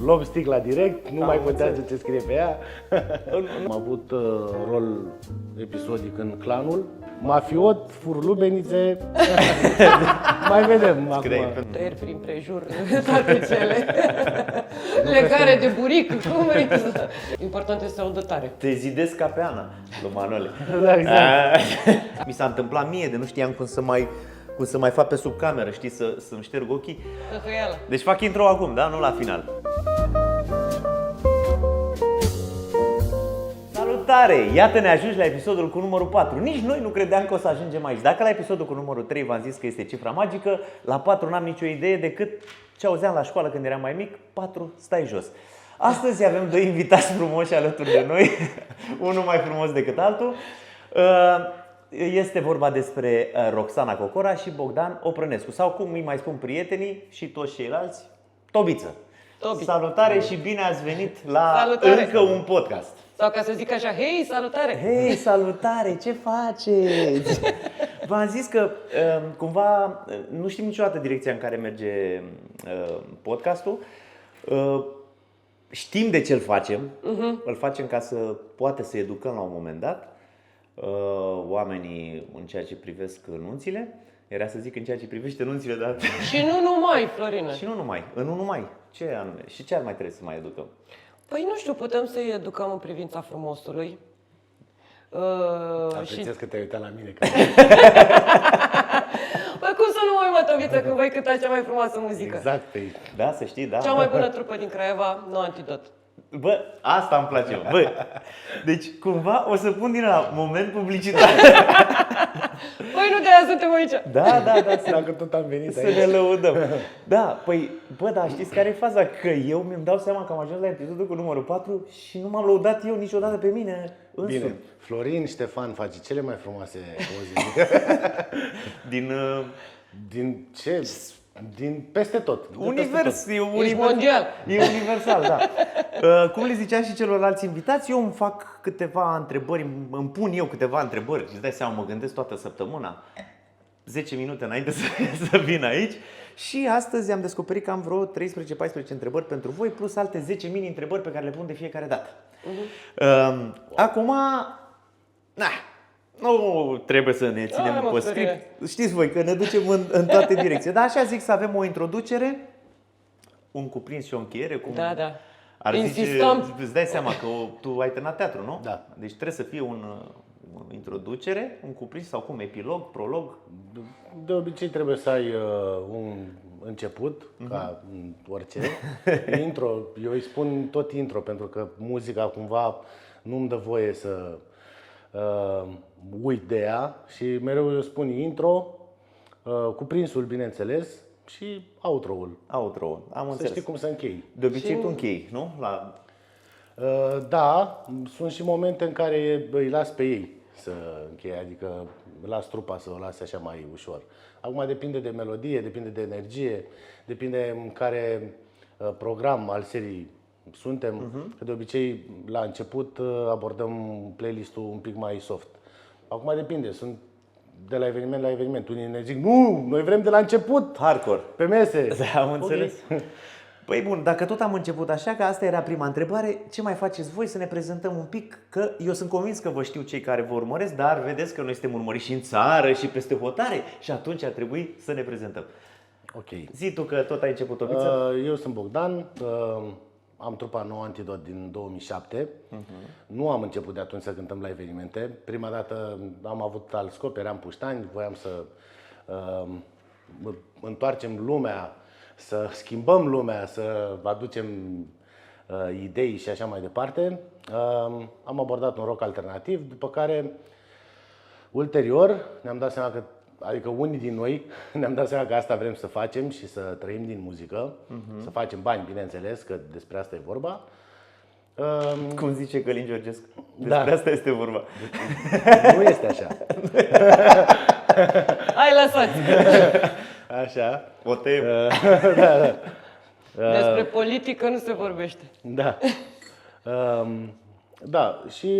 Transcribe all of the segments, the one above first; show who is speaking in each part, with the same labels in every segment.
Speaker 1: Luăm sticla direct, nu mai contează ce scrie pe ea. Am avut rol episodic în Clanul. Mafiot, furlubenițe. Mai vedem acum.
Speaker 2: Tăieri prin prejur, toate cele. Legare de buric, cum vrei să... Important este să audă tare.
Speaker 3: Te zidesc ca pe Ana, lui Manole.
Speaker 1: Da, exact.
Speaker 3: Mi s-a întâmplat mie de nu știam cum să mai fac pe sub cameră, știi, să-mi șterg ochii.
Speaker 2: Hăhăială.
Speaker 3: Deci fac intro acum, da? Nu la final. Salutare! Iată ne ajungi la episodul cu numărul 4. Nici noi nu credeam că o să ajungem aici. Dacă la episodul cu numărul 3 v-am zis că este cifra magică, la 4 n-am nicio idee decât ce auzeam la școală când eram mai mic, 4 stai jos. Astăzi avem doi invitați frumoși alături de noi, unul mai frumos decât altul. Este vorba despre Roxana Cocora și Bogdan Oprănescu, sau cum îi mai spun prietenii și toți ceilalți, Tobiță.
Speaker 2: Tobi.
Speaker 3: Salutare și bine ați venit la
Speaker 2: Salutare.
Speaker 3: încă un podcast.
Speaker 2: Sau ca să zic așa, hei, salutare!
Speaker 3: Hei, salutare, ce faceți? V-am zis că cumva nu știm niciodată direcția în care merge podcastul. Știm de ce îl facem. Îl facem ca să poate să educăm la un moment dat oamenii în ceea ce privesc nunțile. Era să zic în ceea ce privește nunțile, dar...
Speaker 2: Și nu numai, Florină.
Speaker 3: Și nu numai, în nu numai. Ce anume? Și ce ar mai trebuie să mai educăm?
Speaker 2: Păi nu știu, putem să-i educăm în privința frumosului.
Speaker 1: Apreciez că te-ai uitat la mine.
Speaker 2: Păi cum să nu mă uit, Tobiță, când voi cânta cea mai frumoasă muzică?
Speaker 1: Exact.
Speaker 3: Da, să știi, da.
Speaker 2: Cea mai bună trupă din Craiova, No Antidot.
Speaker 3: Bă, asta îmi place. Bă, deci cumva o să pun din la moment publicitar.
Speaker 2: Păi nu de-aia suntem aici.
Speaker 3: Da,
Speaker 1: Dacă tot am venit
Speaker 3: să
Speaker 1: aici.
Speaker 3: ne lăudăm. Da, păi, bă, dar știți care e faza? Că eu mi-mi dau seama că am ajuns la episodul cu numărul 4 și nu m-am lăudat eu niciodată pe mine însumi.
Speaker 1: Bine, Florin Ștefan face cele mai frumoase poze. Din ce? Din peste tot. De
Speaker 3: Univers,
Speaker 1: peste
Speaker 3: e
Speaker 2: Ești
Speaker 3: univers.
Speaker 2: mondial.
Speaker 3: E universal, da. Cum le ziceam și celorlalți invitați, eu îmi fac câteva întrebări, îmi pun eu câteva întrebări. Îți dai seama, mă gândesc toată săptămâna, 10 minute înainte să vin aici. Și astăzi am descoperit că am vreo 13-14 întrebări pentru voi, plus alte 10 mini-întrebări pe care le pun de fiecare dată. Acum, nu trebuie să ne ținem pe script. Știți voi că ne ducem în toate direcții. Dar așa zic, să avem o introducere, un cuprins și o încheiere. Cum
Speaker 2: Da.
Speaker 3: ar
Speaker 2: Insistăm.
Speaker 3: zice, îți dai seama că tu ai terminat teatru, nu?
Speaker 1: Da.
Speaker 3: Deci trebuie să fie o introducere, un cuprins sau cum, epilog, prolog.
Speaker 1: De obicei trebuie să ai un început, ca în orice. Intro, eu îi spun tot intro, pentru că muzica cumva nu-mi dă voie să uit de ea și mereu eu spun intro, cuprinsul, bineînțeles, și outro-ul.
Speaker 3: Outro, am
Speaker 1: Să
Speaker 3: înțeles.
Speaker 1: știi cum să închei.
Speaker 3: De obicei tu închei, nu?
Speaker 1: Da, sunt și momente în care îi las pe ei să încheie, adică las trupa să o lase așa mai ușor. Acum depinde de melodie, depinde de energie, depinde în care program al serii suntem. Că de obicei la început abordăm playlistul un pic mai soft. Acum depinde, sunt de la eveniment la eveniment. Unii ne zic, nu, noi vrem de la început,
Speaker 3: Hardcore.
Speaker 1: pe mese.
Speaker 3: Da, am înțeles. Păi bun, dacă tot am început așa, că asta era prima întrebare, ce mai faceți voi să ne prezentăm un pic? Că eu sunt convins că vă știu cei care vă urmăresc, dar vedeți că noi suntem urmăriți și în țară și peste hotare și atunci ar trebui să ne prezentăm.
Speaker 1: Ok.
Speaker 3: Zi tu că tot ai început, Tobiță.
Speaker 1: Eu sunt Bogdan, am trupa No Antidot din 2007. Nu am început de atunci să cântăm la evenimente. Prima dată am avut alt scop, eram puștani, voiam să întoarcem lumea, să schimbăm lumea, să aducem idei și așa mai departe. Am abordat un rock alternativ, după care ulterior ne-am dat seama că, adică unii din noi ne-am dat seama că asta vrem să facem și să trăim din muzică, să facem bani, bineînțeles, că despre asta e vorba.
Speaker 3: Cum zice Călin Georgescu, despre asta este vorba.
Speaker 1: Nu este așa.
Speaker 2: Hai, lăsați!
Speaker 1: Așa.
Speaker 3: O tem.
Speaker 2: Despre politică nu se vorbește.
Speaker 1: Da. Da, și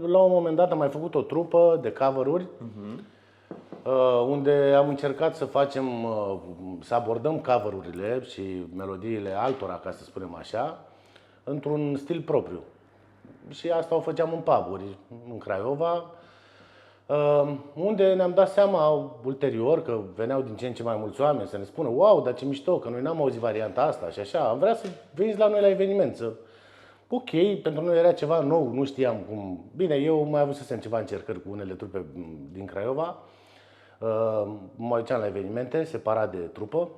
Speaker 1: la un moment dat am mai făcut o trupă de cover-uri. unde am încercat să facem, să abordăm cover-urile și melodiile altora, ca să spunem așa, într-un stil propriu. Și asta o făceam în pub-uri în Craiova, unde ne-am dat seama ulterior că veneau din ce în ce mai mulți oameni să ne spună: wow, dar ce mișto, că noi n-am auzit varianta asta și așa, am vrea să veniți la noi la eveniment. Ok, pentru noi era ceva nou, nu știam cum. Bine, eu mai avusesem ceva încercări cu unele trupe din Craiova, mă duceam la evenimente separat de trupă,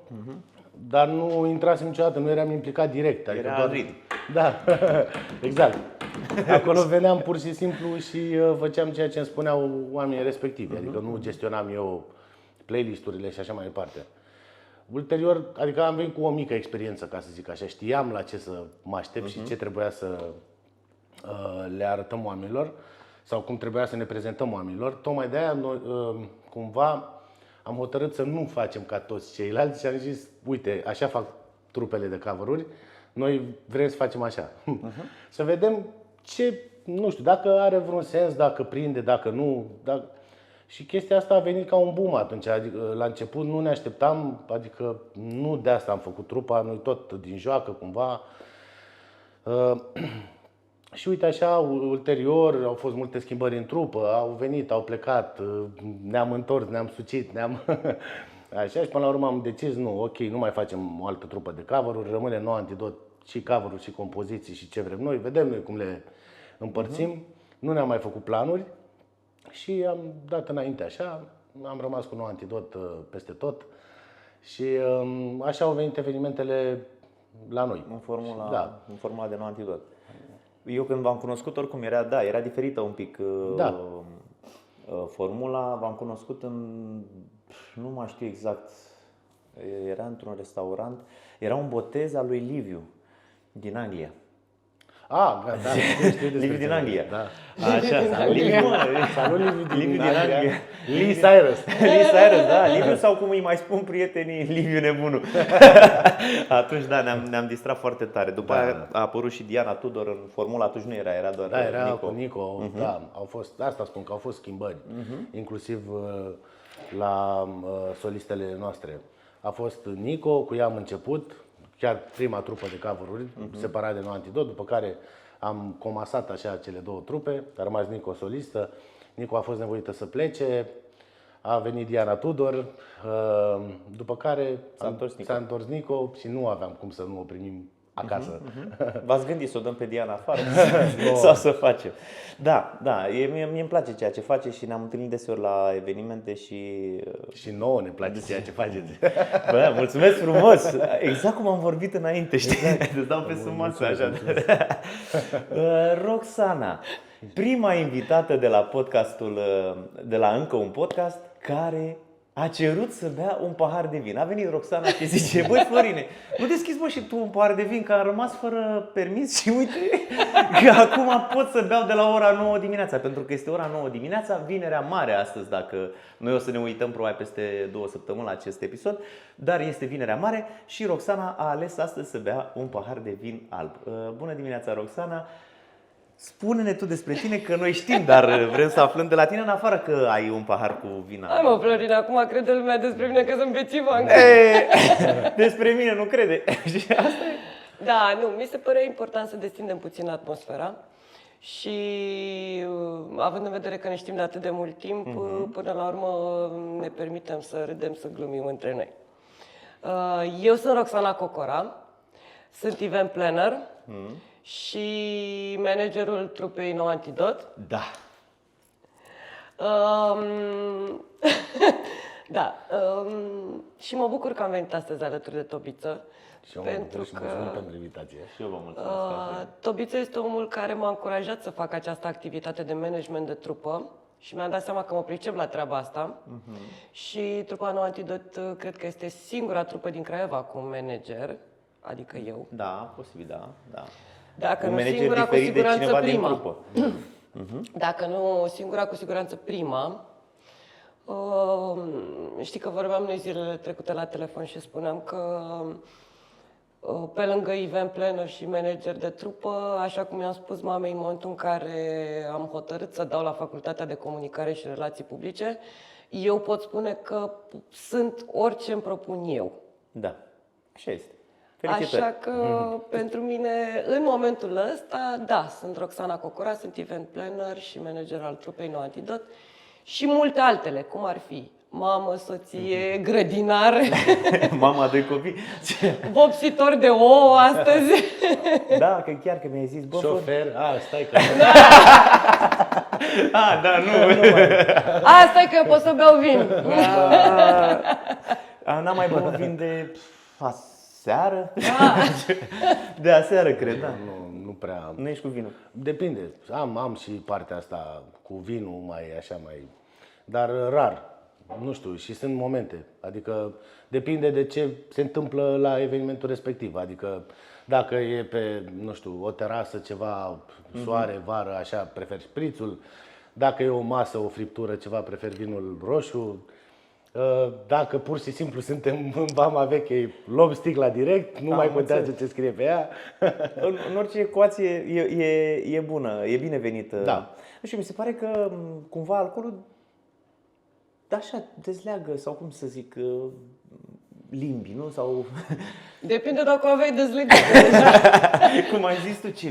Speaker 1: dar nu intrasem niciodată, nu eram implicat direct. Adică
Speaker 3: Era
Speaker 1: doar... Da, exact. Acolo veneam pur și simplu și făceam ceea ce îmi spuneau oamenii respectivi, adică nu gestionam eu playlisturile și așa mai departe. Ulterior, adică am venit cu o mică experiență, ca să zic așa, știam la ce să mă aștept și ce trebuia să le arătăm oamenilor sau cum trebuia să ne prezentăm oamenilor. Tocmai de aia noi, cumva am hotărât să nu facem ca toți ceilalți și am zis: uite, așa fac trupele de cover-uri, noi vrem să facem așa. Să vedem ce, nu știu, dacă are vreun sens, dacă prinde, dacă nu. Și chestia asta a venit ca un boom atunci, adică la început nu ne așteptam, adică nu de asta am făcut trupa, noi tot din joacă cumva. Și uite așa, ulterior au fost multe schimbări în trupă, au venit, au plecat, ne-am întors, ne-am sucit, așa, și până la urmă am decis, nu, ok, nu mai facem o altă trupă de cover-uri, rămâne nou Antidot și cover-uri și compoziții și ce vrem noi, vedem noi cum le împărțim, nu ne-am mai făcut planuri și am dat înainte așa, am rămas cu nou Antidot peste tot și așa au venit evenimentele la noi.
Speaker 3: În formula de nou Antidot. Eu când v-am cunoscut, oricum era diferită un pic formula. V-am cunoscut nu mai știu exact, era într-un restaurant, era un botez al lui Liviu din Anglia.
Speaker 1: Știu
Speaker 3: Liviu din Anglia.
Speaker 1: Da.
Speaker 3: Așa, Liviu din Anglia.
Speaker 1: Lee Cyrus.
Speaker 3: Lee Cyrus, da, Liviu, sau cum îi mai spun prietenii, Liviu nebunul. Atunci, da, ne-am distrat foarte tare. După aia a apărut și Diana Tudor în formula, atunci nu era doar
Speaker 1: Da, era
Speaker 3: Nico.
Speaker 1: cu Nico, da, asta spun că au fost schimbări, inclusiv la solistele noastre. A fost Nico, cu ea am început, chiar prima trupă de cover-uri, separat de nou Antidot, după care am comasat așa cele două trupe, a rămas Nico solistă, Nico a fost nevoită să plece, a venit Diana Tudor, după care s-a întors Nico și nu aveam cum să nu o primim acasă.
Speaker 3: V-ați gândit să o dăm pe Diana afară sau să facem? Da, mie îmi place ceea ce face și ne-am întâlnit deseori la evenimente
Speaker 1: și nouă ne place ceea ce faceți.
Speaker 3: Bă, mulțumesc frumos! Exact cum am vorbit înainte, știi? Îți dau pe sub masă așa. Roxana, prima invitată de la podcastul, de la Încă un podcast, care a cerut să bea un pahar de vin. A venit Roxana și zice: băi, Florine, nu deschizi mă și tu un pahar de vin, că am rămas fără permis și uite că acum pot să beau de la ora 9 dimineața, pentru că este ora 9 dimineața, Vinerea Mare astăzi, dacă noi o să ne uităm probabil peste 2 săptămâni la acest episod, dar este Vinerea Mare și Roxana a ales astăzi să bea un pahar de vin alb. Bună dimineața, Roxana! Spune-ne tu despre tine, că noi știm, dar vrem să aflăm de la tine, în afară că ai un pahar cu vin alb.
Speaker 2: Hai mă, Florin, acum crede lumea despre mine că sunt bețivan.
Speaker 3: Despre mine nu crede. Și asta e.
Speaker 2: Da, nu, mi se părea important să destindem puțin atmosfera și având în vedere că ne știm de atât de mult timp, până la urmă ne permitem să râdem, să glumim între noi. Eu sunt Roxana Cocora, sunt event planner și managerul trupei Nou Antidot.
Speaker 3: Da.
Speaker 2: Da. Și mă bucur că am venit astăzi alături de Tobiță.
Speaker 1: Și eu mă bucur și mulțumim pentru invitație.
Speaker 3: Și eu vă mulțumesc.
Speaker 2: Tobiță este omul care m-a încurajat să fac această activitate de management de trupă și mi-am dat seama că mă pricep la treaba asta. Și trupa Nou Antidot cred că este singura trupă din Craiova cu un manager, adică eu.
Speaker 3: Da, posibil, da.
Speaker 2: Dacă
Speaker 3: un
Speaker 2: nu
Speaker 3: manager
Speaker 2: singura, cu
Speaker 3: diferit de
Speaker 2: siguranță
Speaker 3: cineva
Speaker 2: prima.
Speaker 3: din trupă.
Speaker 2: Dacă nu singura, cu siguranță prima. Știi că vorbeam noi zilele trecute la telefon și spuneam că pe lângă event planner și manager de trupă, așa cum i-am spus mamei în momentul în care am hotărât să dau la Facultatea de Comunicare și Relații Publice, eu pot spune că sunt orice îmi propun eu.
Speaker 3: Da, așa este. Felicitări.
Speaker 2: Așa că pentru mine, în momentul ăsta, da, sunt Roxana Cocora, sunt event planner și manager al trupei No Antidot și multe altele, cum ar fi mamă, soție, grădinar,
Speaker 3: Mama, doi copii.
Speaker 2: vopsitor de ouă astăzi.
Speaker 3: Da, că chiar că mi-ai zis, bă,
Speaker 1: Șofer, stai că...
Speaker 3: da, nu.
Speaker 2: Asta e că eu pot să beau vin.
Speaker 3: N-am mai băut vin de aseară? De aseară, cred, da.
Speaker 1: Nu prea...
Speaker 3: Nu ești cu vinul.
Speaker 1: Depinde. Am și partea asta cu vinul mai așa mai... Dar rar. Nu știu, și sunt momente. Adică depinde de ce se întâmplă la evenimentul respectiv. Adică dacă e pe, nu știu, o terasă, ceva, soare, vară, așa, prefer șprițul. Dacă e o masă, o friptură, ceva, prefer vinul roșu. Dacă pur și simplu suntem în vama veche, luăm sticla direct, nu mai contează ce scrie pe ea.
Speaker 3: În orice ecuație e bună, e binevenită.
Speaker 1: Da.
Speaker 3: Nu știu, mi se pare că cumva alcoolul așa dezleagă, sau cum să zic, limbi, nu? Sau...
Speaker 2: Depinde dacă o aveai dezlegat.
Speaker 3: Cum ai zis tu, ce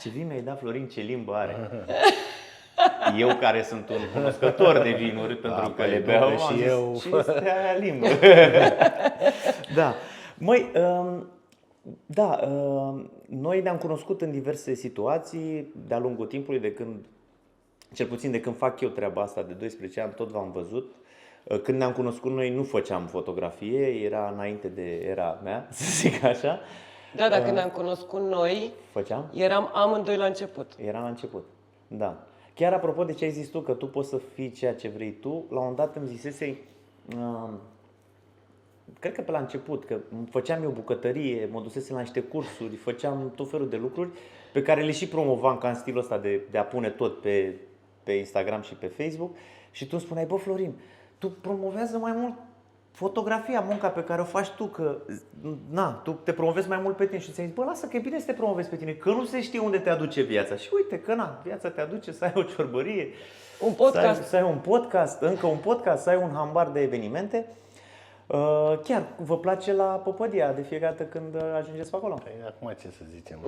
Speaker 3: vin mi-ai dat, Florin, ce limbă are. Eu care sunt un cunoscător de vinuri, pentru că le beau,
Speaker 1: și eu.
Speaker 3: Ce este aia limbă? Da. Măi, da, noi ne-am cunoscut în diverse situații de-a lungul timpului, de când, cel puțin de când fac eu treaba asta de 12 ani, tot v-am văzut. Când ne-am cunoscut noi nu făceam fotografie, era înainte de era mea, să zic așa.
Speaker 2: Da, dacă ne-am cunoscut noi,
Speaker 3: Făceam?
Speaker 2: eram amândoi la început.
Speaker 3: Era la început, da. Chiar apropo de ce ai zis tu, că tu poți să fii ceea ce vrei tu, la un moment dat îmi zisesei, cred că pe la început, că făceam eu bucătărie, mă dusesem la niște cursuri, făceam tot felul de lucruri pe care le și promovam ca în stilul ăsta de a pune tot pe Instagram și pe Facebook. Și tu îmi spuneai, bă, Florin, tu promovează mai mult fotografia, munca pe care o faci tu, că tu te promovezi mai mult pe tine. Și ți-ai zis, bă, lasă că e bine să te promovezi pe tine, că nu se știe unde te aduce viața. Și uite că viața te aduce să ai o ciorbărie,
Speaker 2: Un podcast.
Speaker 3: să ai un podcast, încă un podcast, să ai un hambar de evenimente. Chiar vă place la Păpădia de fiecare dată când ajungeți pe acolo?
Speaker 1: Păi, acum ce să zicem?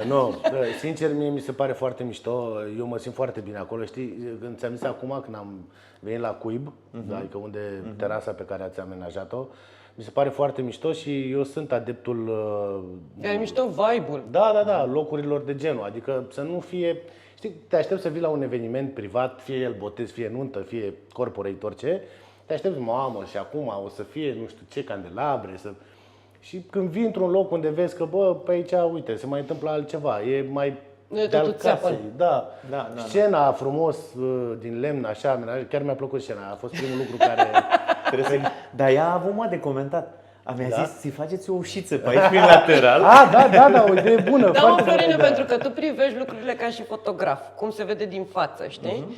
Speaker 1: Nu, sincer, mie mi se pare foarte mișto. Eu mă simt foarte bine acolo. Știi, când ți-am zis acum, când am venit la Cuib, adică unde terasa pe care ați amenajat-o, mi se pare foarte mișto și eu sunt adeptul...
Speaker 2: E mișto vibe-ul.
Speaker 1: Da, locurilor de genul. Adică să nu fie... Știi, te aștept să vii la un eveniment privat, fie el botez, fie nuntă, fie corporate, orice. Te aștepți, mamă, și acum o să fie nu știu ce candelabre, și când vii într-un loc unde vezi că, bă, pe aici, uite, se mai întâmplă altceva, e mai de-al casei, da. Scena frumos, din lemn, așa, chiar mi-a plăcut scena, a fost primul lucru care...
Speaker 3: Dar ea a avut de comentat. Mi-a zis, să-i faceți o ușiță pe aici, prin lateral.
Speaker 1: Da, o idee bună.
Speaker 2: Da, mă, Florine, pentru că tu privești lucrurile ca și fotograf, cum se vede din față, știi?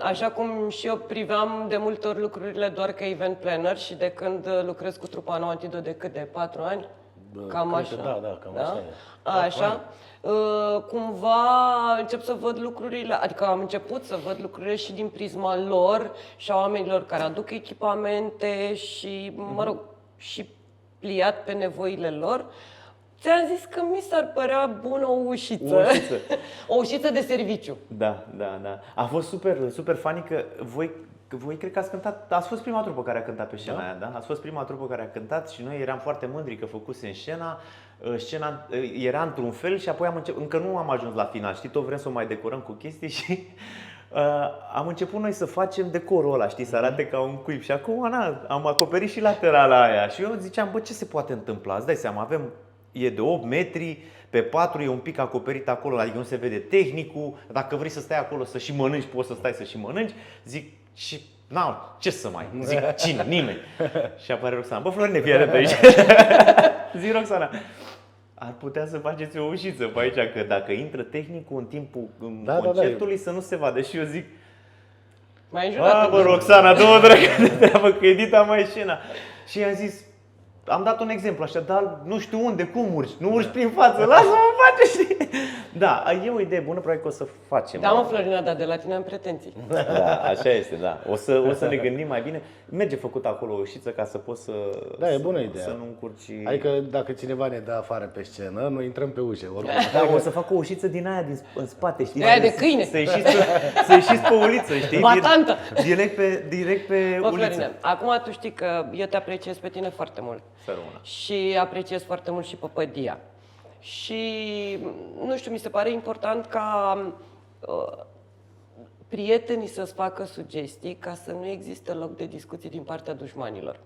Speaker 2: Așa cum și eu priveam de multe ori lucrurile doar ca event planner și de când lucrez cu trupa No Antidot de cât, de 4 ani? Cam așa.
Speaker 1: Da, cam așa e.
Speaker 2: Așa. Cumva încep să văd lucrurile, adică am început să văd lucrurile și din prisma lor și a oamenilor care aduc echipamente și, mă rog, și pliat pe nevoile lor. Ți-am zis că mi s-ar părea bună o ușiță. O ușiță de serviciu.
Speaker 3: Da. A fost super funny că voi cred că ați cântat, ați fost prima trupă care a cântat pe scena aia, da? Ați fost prima trupă care a cântat și noi eram foarte mândri că făcusem scena. Scena era într-un fel și apoi încă nu am ajuns la final, știi, tot vrem să o mai decorăm cu chestii și am început noi să facem decorul ăla, știi, să arate ca un cuib. Și acum, am acoperit și laterala aia. Și eu ziceam, bă, ce se poate întâmpla? Îți dai seama, e de 8 metri, pe 4 e un pic acoperit acolo, adică nu se vede tehnicul. Dacă vrei să stai acolo să și mănânci, poți să stai să și mănânci. Zic, și ce să mai zic, cine? Nimeni. Și apare Roxana, bă, Florine, fii atent aici. Zic, Roxana, ar putea să faceți o ușiță pe aici, că dacă intră tehnicul în timpul concertului să nu se vadă. Și eu zic,
Speaker 2: mai înjurat.
Speaker 3: bă, Roxana, dă-o dragă de treabă, că edita mai scena. Și i-am zis, am dat un exemplu așa, dar nu știu unde, cum urci, nu urci prin față, lasă-mă face, știi? Da, e o idee bună, probabil că o să facem.
Speaker 2: Da, mă, Florina, dar de la tine am pretenții.
Speaker 3: Da, așa este, da. O să ne gândim mai bine. Merge făcut acolo o ușiță ca să poți să...
Speaker 1: Da, e bună ideea.
Speaker 3: Să nu încurci...
Speaker 1: Adică dacă cineva ne dă afară pe scenă, noi intrăm pe ușă. Oricum.
Speaker 3: Da, o să fac o ușiță din aia în spate, știi?
Speaker 2: De aia de câine.
Speaker 3: Să ieșiți pe uliță, știi?
Speaker 2: Batantă.
Speaker 3: Direct pe
Speaker 2: Bă,
Speaker 3: uliță.
Speaker 2: Florina, acum tu știi că eu te apreciez pe tine foarte mult.
Speaker 3: Să rămână.
Speaker 2: Și apreciez foarte mult și Păpădia. Și, nu știu, mi se pare important ca prietenii să-ți facă sugestii ca să nu existe loc de discuții din partea dușmanilor.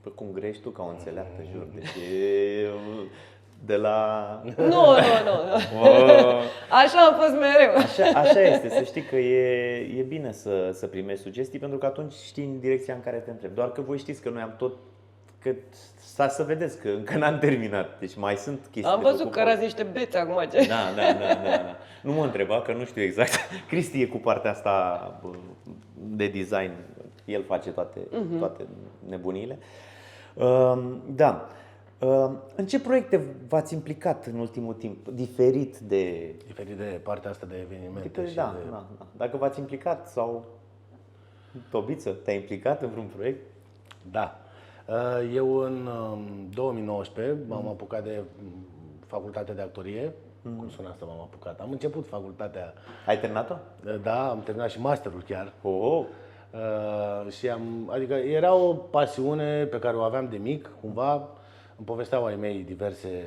Speaker 3: Păi cum grești tu ca o înțeleaptă, jur. Deci e de la...
Speaker 2: Nu. Așa am fost mereu.
Speaker 3: Așa este, să știi că e bine să primești sugestii, pentru că atunci știi în direcția în care te întrebi. Doar că voi știți că noi am tot... Că să vedeți că încă n-am terminat. Deci mai sunt chestii.
Speaker 2: Am văzut că erați niște beți acum.
Speaker 3: Da. Nu mă întreba, că nu știu exact. Cristi e cu partea asta de design. El face toate nebuniile. Da. În ce proiecte v-ați implicat în ultimul timp? Diferit de
Speaker 1: partea asta de evenimente. Și
Speaker 3: da. Dacă v-ați implicat sau... Tobiță, te-ai implicat în vreun proiect?
Speaker 1: Da. Eu în 2019 m-am apucat de facultatea de actorie. Cum sună asta, m-am apucat? Am început facultatea.
Speaker 3: Ai terminat-o?
Speaker 1: Da, am terminat și masterul chiar.
Speaker 3: Oh.
Speaker 1: Și adică era o pasiune pe care o aveam de mic, cumva. Îmi povesteau ai mei diverse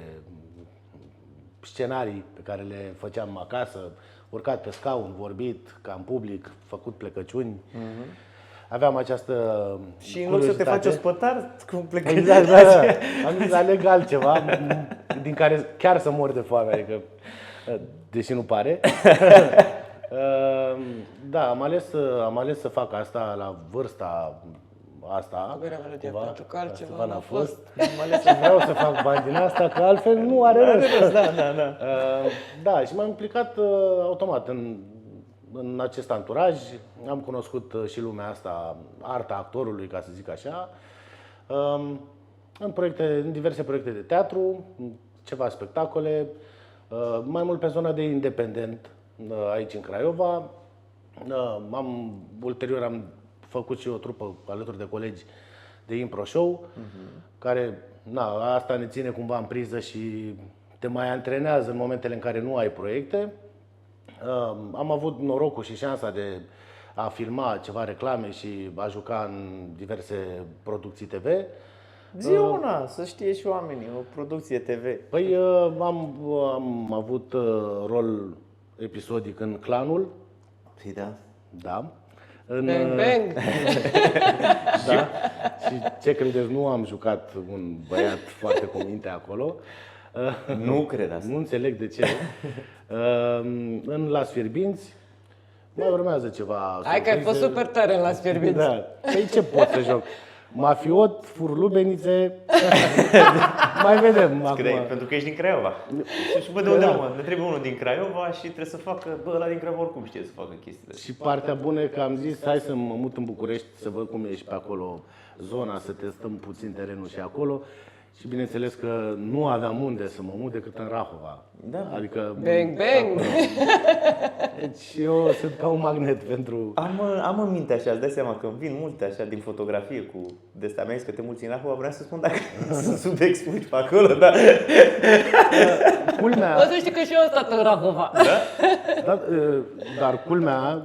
Speaker 1: scenarii pe care le făceam acasă, urcat pe scaun, vorbit, ca în public, făcut plecăciuni. Aveam această
Speaker 3: Și în loc să te faci ospătar, cum plecăciuni?
Speaker 1: Exact, da. Am zis, aleg altceva din care chiar să mor de foame, adică, deși nu pare. Da, am ales să fac asta la vârsta asta.
Speaker 2: Pentru că altceva n-a fost.
Speaker 1: Am ales să vreau să fac bani din asta, că altfel nu are rost.
Speaker 3: Da.
Speaker 1: Da, și m-am implicat automat în acest anturaj. Am cunoscut și lumea asta, arta actorului, ca să zic așa, în diverse proiecte de teatru, ceva spectacole, mai mult pe zona de independent aici în Craiova. Ulterior am făcut și o trupă alături de colegi de impro show, care, asta ne ține cumva în priză și te mai antrenează în momentele în care nu ai proiecte. Am avut norocul și șansa de a filma ceva reclame și a juca în diverse producții TV.
Speaker 3: Zi una, să știe și oamenii, o producție TV.
Speaker 1: Păi am avut rol episodic în Clanul.
Speaker 3: Da.
Speaker 1: Da.
Speaker 2: Bang, bang.
Speaker 1: Da. Și ce credeți, nu am jucat un băiat foarte cu minte acolo.
Speaker 3: Nu cred asta.
Speaker 1: Nu înțeleg de ce. În Las Fierbinți mai urmează ceva.
Speaker 2: Hai că ai fost super tare în Las Fierbinți.
Speaker 1: Da. Păi ce pot să joc? Mafiot, furlubenițe. Mai vedem acum.
Speaker 3: Pentru că ești din Craiova. Și bă, de unde mă? Ne trebuie unul din Craiova și trebuie să facă, ăla din Craiova oricum știe să facă chestiile.
Speaker 1: Și partea bună e că am zis, hai să mă mut în București să văd cum ești pe acolo zona, să testăm puțin terenul și acolo. Și bineînțeles că nu aveam unde să mă mut decât în Rahova.
Speaker 3: Da.
Speaker 1: Adică...
Speaker 2: Bang, bang!
Speaker 1: Deci eu sunt ca un magnet pentru...
Speaker 3: Am în minte așa, îți dai seama că îmi vin multe așa din fotografie cu de-astea mea, că te mulți în Rahova, vreau să spun dacă sunt subeexpuși pe acolo, da.
Speaker 1: Culmea...
Speaker 2: O să știi că și eu am stat în Rahova.
Speaker 1: Da, dar culmea,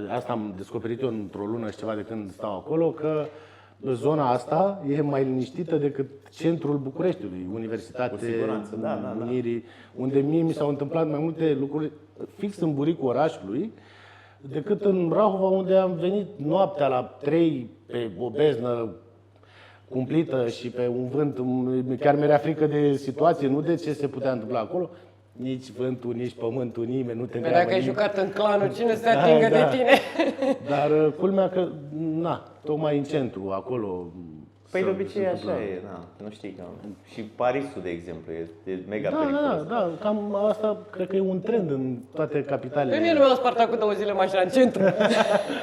Speaker 1: asta am descoperit eu într-o lună și ceva de când stau acolo, că zona asta e mai liniștită decât centrul Bucureștiului, Universitate,
Speaker 3: cu siguranță, da.
Speaker 1: Unirii, unde mie mi s-au întâmplat mai multe lucruri fix în buricul orașului, decât în Rahova, unde am venit noaptea la 3 pe o beznă cumplită și pe un vânt, chiar mi-era frică de situație, nu de ce se putea întâmpla acolo. Nici vântul, nici pământul, nimeni nu te întreabă.
Speaker 2: Dacă ai jucat în Clanul, cine se atingă de tine?
Speaker 1: Dar culmea că, tocmai în centru, acolo...
Speaker 3: Păi de obicei așa e, nu știi că... Și Parisul, de exemplu, e mega periculos.
Speaker 1: Da, cam asta cred că e un trend în toate capitalele.
Speaker 2: Pe mine nu mi-au spartat cu 2 zile mașina în centru.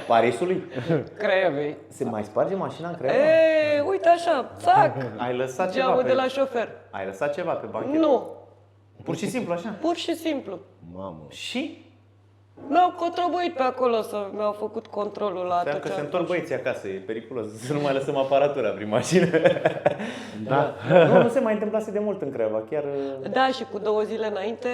Speaker 3: Parisului?
Speaker 2: Craiovei.
Speaker 3: Se mai sparge mașina în Craiova?
Speaker 2: Uite uite așa, țac,
Speaker 3: Ai lăsat ceva
Speaker 2: geamul
Speaker 3: pe...
Speaker 2: de la șofer.
Speaker 3: Ai lăsat ceva pe banchetă?
Speaker 2: Nu,
Speaker 3: Pur și simplu așa?
Speaker 2: pur și simplu.
Speaker 1: Mamă.
Speaker 3: Și?
Speaker 2: Mi-au cotrobăit pe acolo, mi-au făcut controlul la
Speaker 3: Stai
Speaker 2: tot
Speaker 3: că
Speaker 2: ce
Speaker 3: se
Speaker 2: am
Speaker 3: întorc
Speaker 2: făcut.
Speaker 3: băieții acasă, e periculos să nu mai lăsăm aparatura prin mașină.
Speaker 1: Da.
Speaker 3: Nu se mai întâmplase de mult în Craiova, chiar...
Speaker 2: Da, și cu 2 zile înainte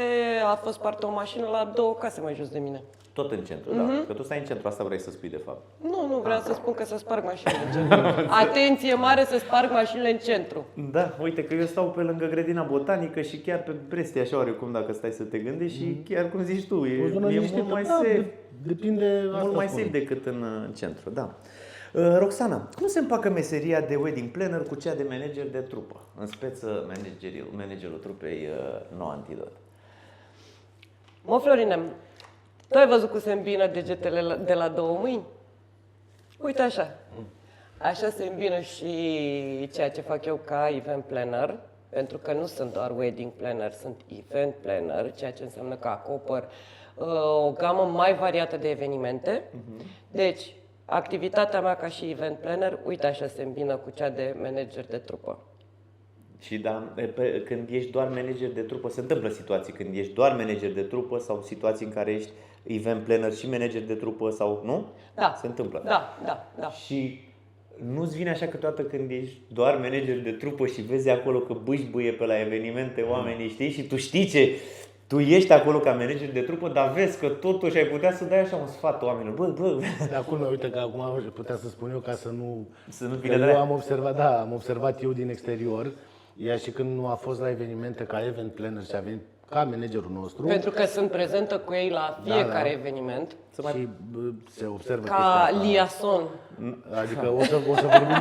Speaker 2: a fost spartă o mașină la 2 case mai jos de mine.
Speaker 3: Tot în centru, da. Că tu stai în centru, asta vrei să spui de fapt.
Speaker 2: Nu vreau să spun că să sparg mașinile în centru. Atenție mare să sparg mașinile în centru.
Speaker 3: Da, uite că eu stau pe lângă grădina botanică și chiar pe Brestia, așa oarecum dacă stai să te gândești și chiar cum zici tu, e mult mai safe.
Speaker 1: Depinde,
Speaker 3: Mult mai safe decât în centru, da. Roxana, cum se împacă meseria de wedding planner cu cea de manager de trupă? În speță managerul trupei No Antidot.
Speaker 2: Mă, Florine, tu ai văzut cum se îmbină degetele de la 2 mâini? Uite așa. Așa se îmbină și ceea ce fac eu ca event planner, pentru că nu sunt doar wedding planner, sunt event planner, ceea ce înseamnă că acopăr o gamă mai variată de evenimente. Deci, activitatea mea ca și event planner, uite așa se îmbină cu cea de manager de trupă.
Speaker 3: Și da, când ești doar manager de trupă, se întâmplă situații când ești doar manager de trupă sau situații în care ești event planner și manager de trupă sau nu?
Speaker 2: Da.
Speaker 3: Se întâmplă.
Speaker 2: Da.
Speaker 3: Și nu-ți vine așa câteodată când ești doar manager de trupă și vezi acolo că bâșbâie pe la evenimente oamenii, știi? Și tu știi ce... Tu ești acolo ca manager de trupă, dar vezi că totuși ai putea să dai așa un sfat oamenilor. Bă.
Speaker 1: Dar acum, uite că acum putea să spun eu ca să nu
Speaker 3: vină
Speaker 1: că
Speaker 3: de
Speaker 1: eu am observat eu din exterior. Ea și când nu a fost la evenimente ca event planner și a venit ca managerul nostru.
Speaker 2: Pentru că sunt prezentă cu ei la fiecare eveniment.
Speaker 1: Și se observă
Speaker 2: Ca liason.
Speaker 1: Adică o să vorbim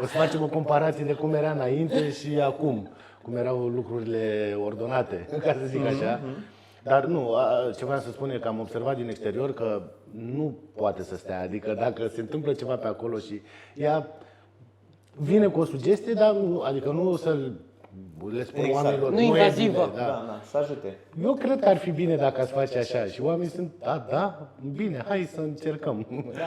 Speaker 1: o să facem o comparație de cum era înainte și acum, cum erau lucrurile ordonate, ca să zic așa. Dar nu, ce vreau să spun e că am observat din exterior că nu poate să stea, adică dacă se întâmplă ceva pe acolo și ea vine cu o sugestie, dar adică nu să le spun oamenilor.
Speaker 2: Nu
Speaker 1: e
Speaker 2: invazivă.
Speaker 1: bine,
Speaker 3: Da, să ajute.
Speaker 1: Eu cred că ar fi bine dacă ați face așa și oamenii sunt, da, bine, hai să încercăm.
Speaker 3: Da.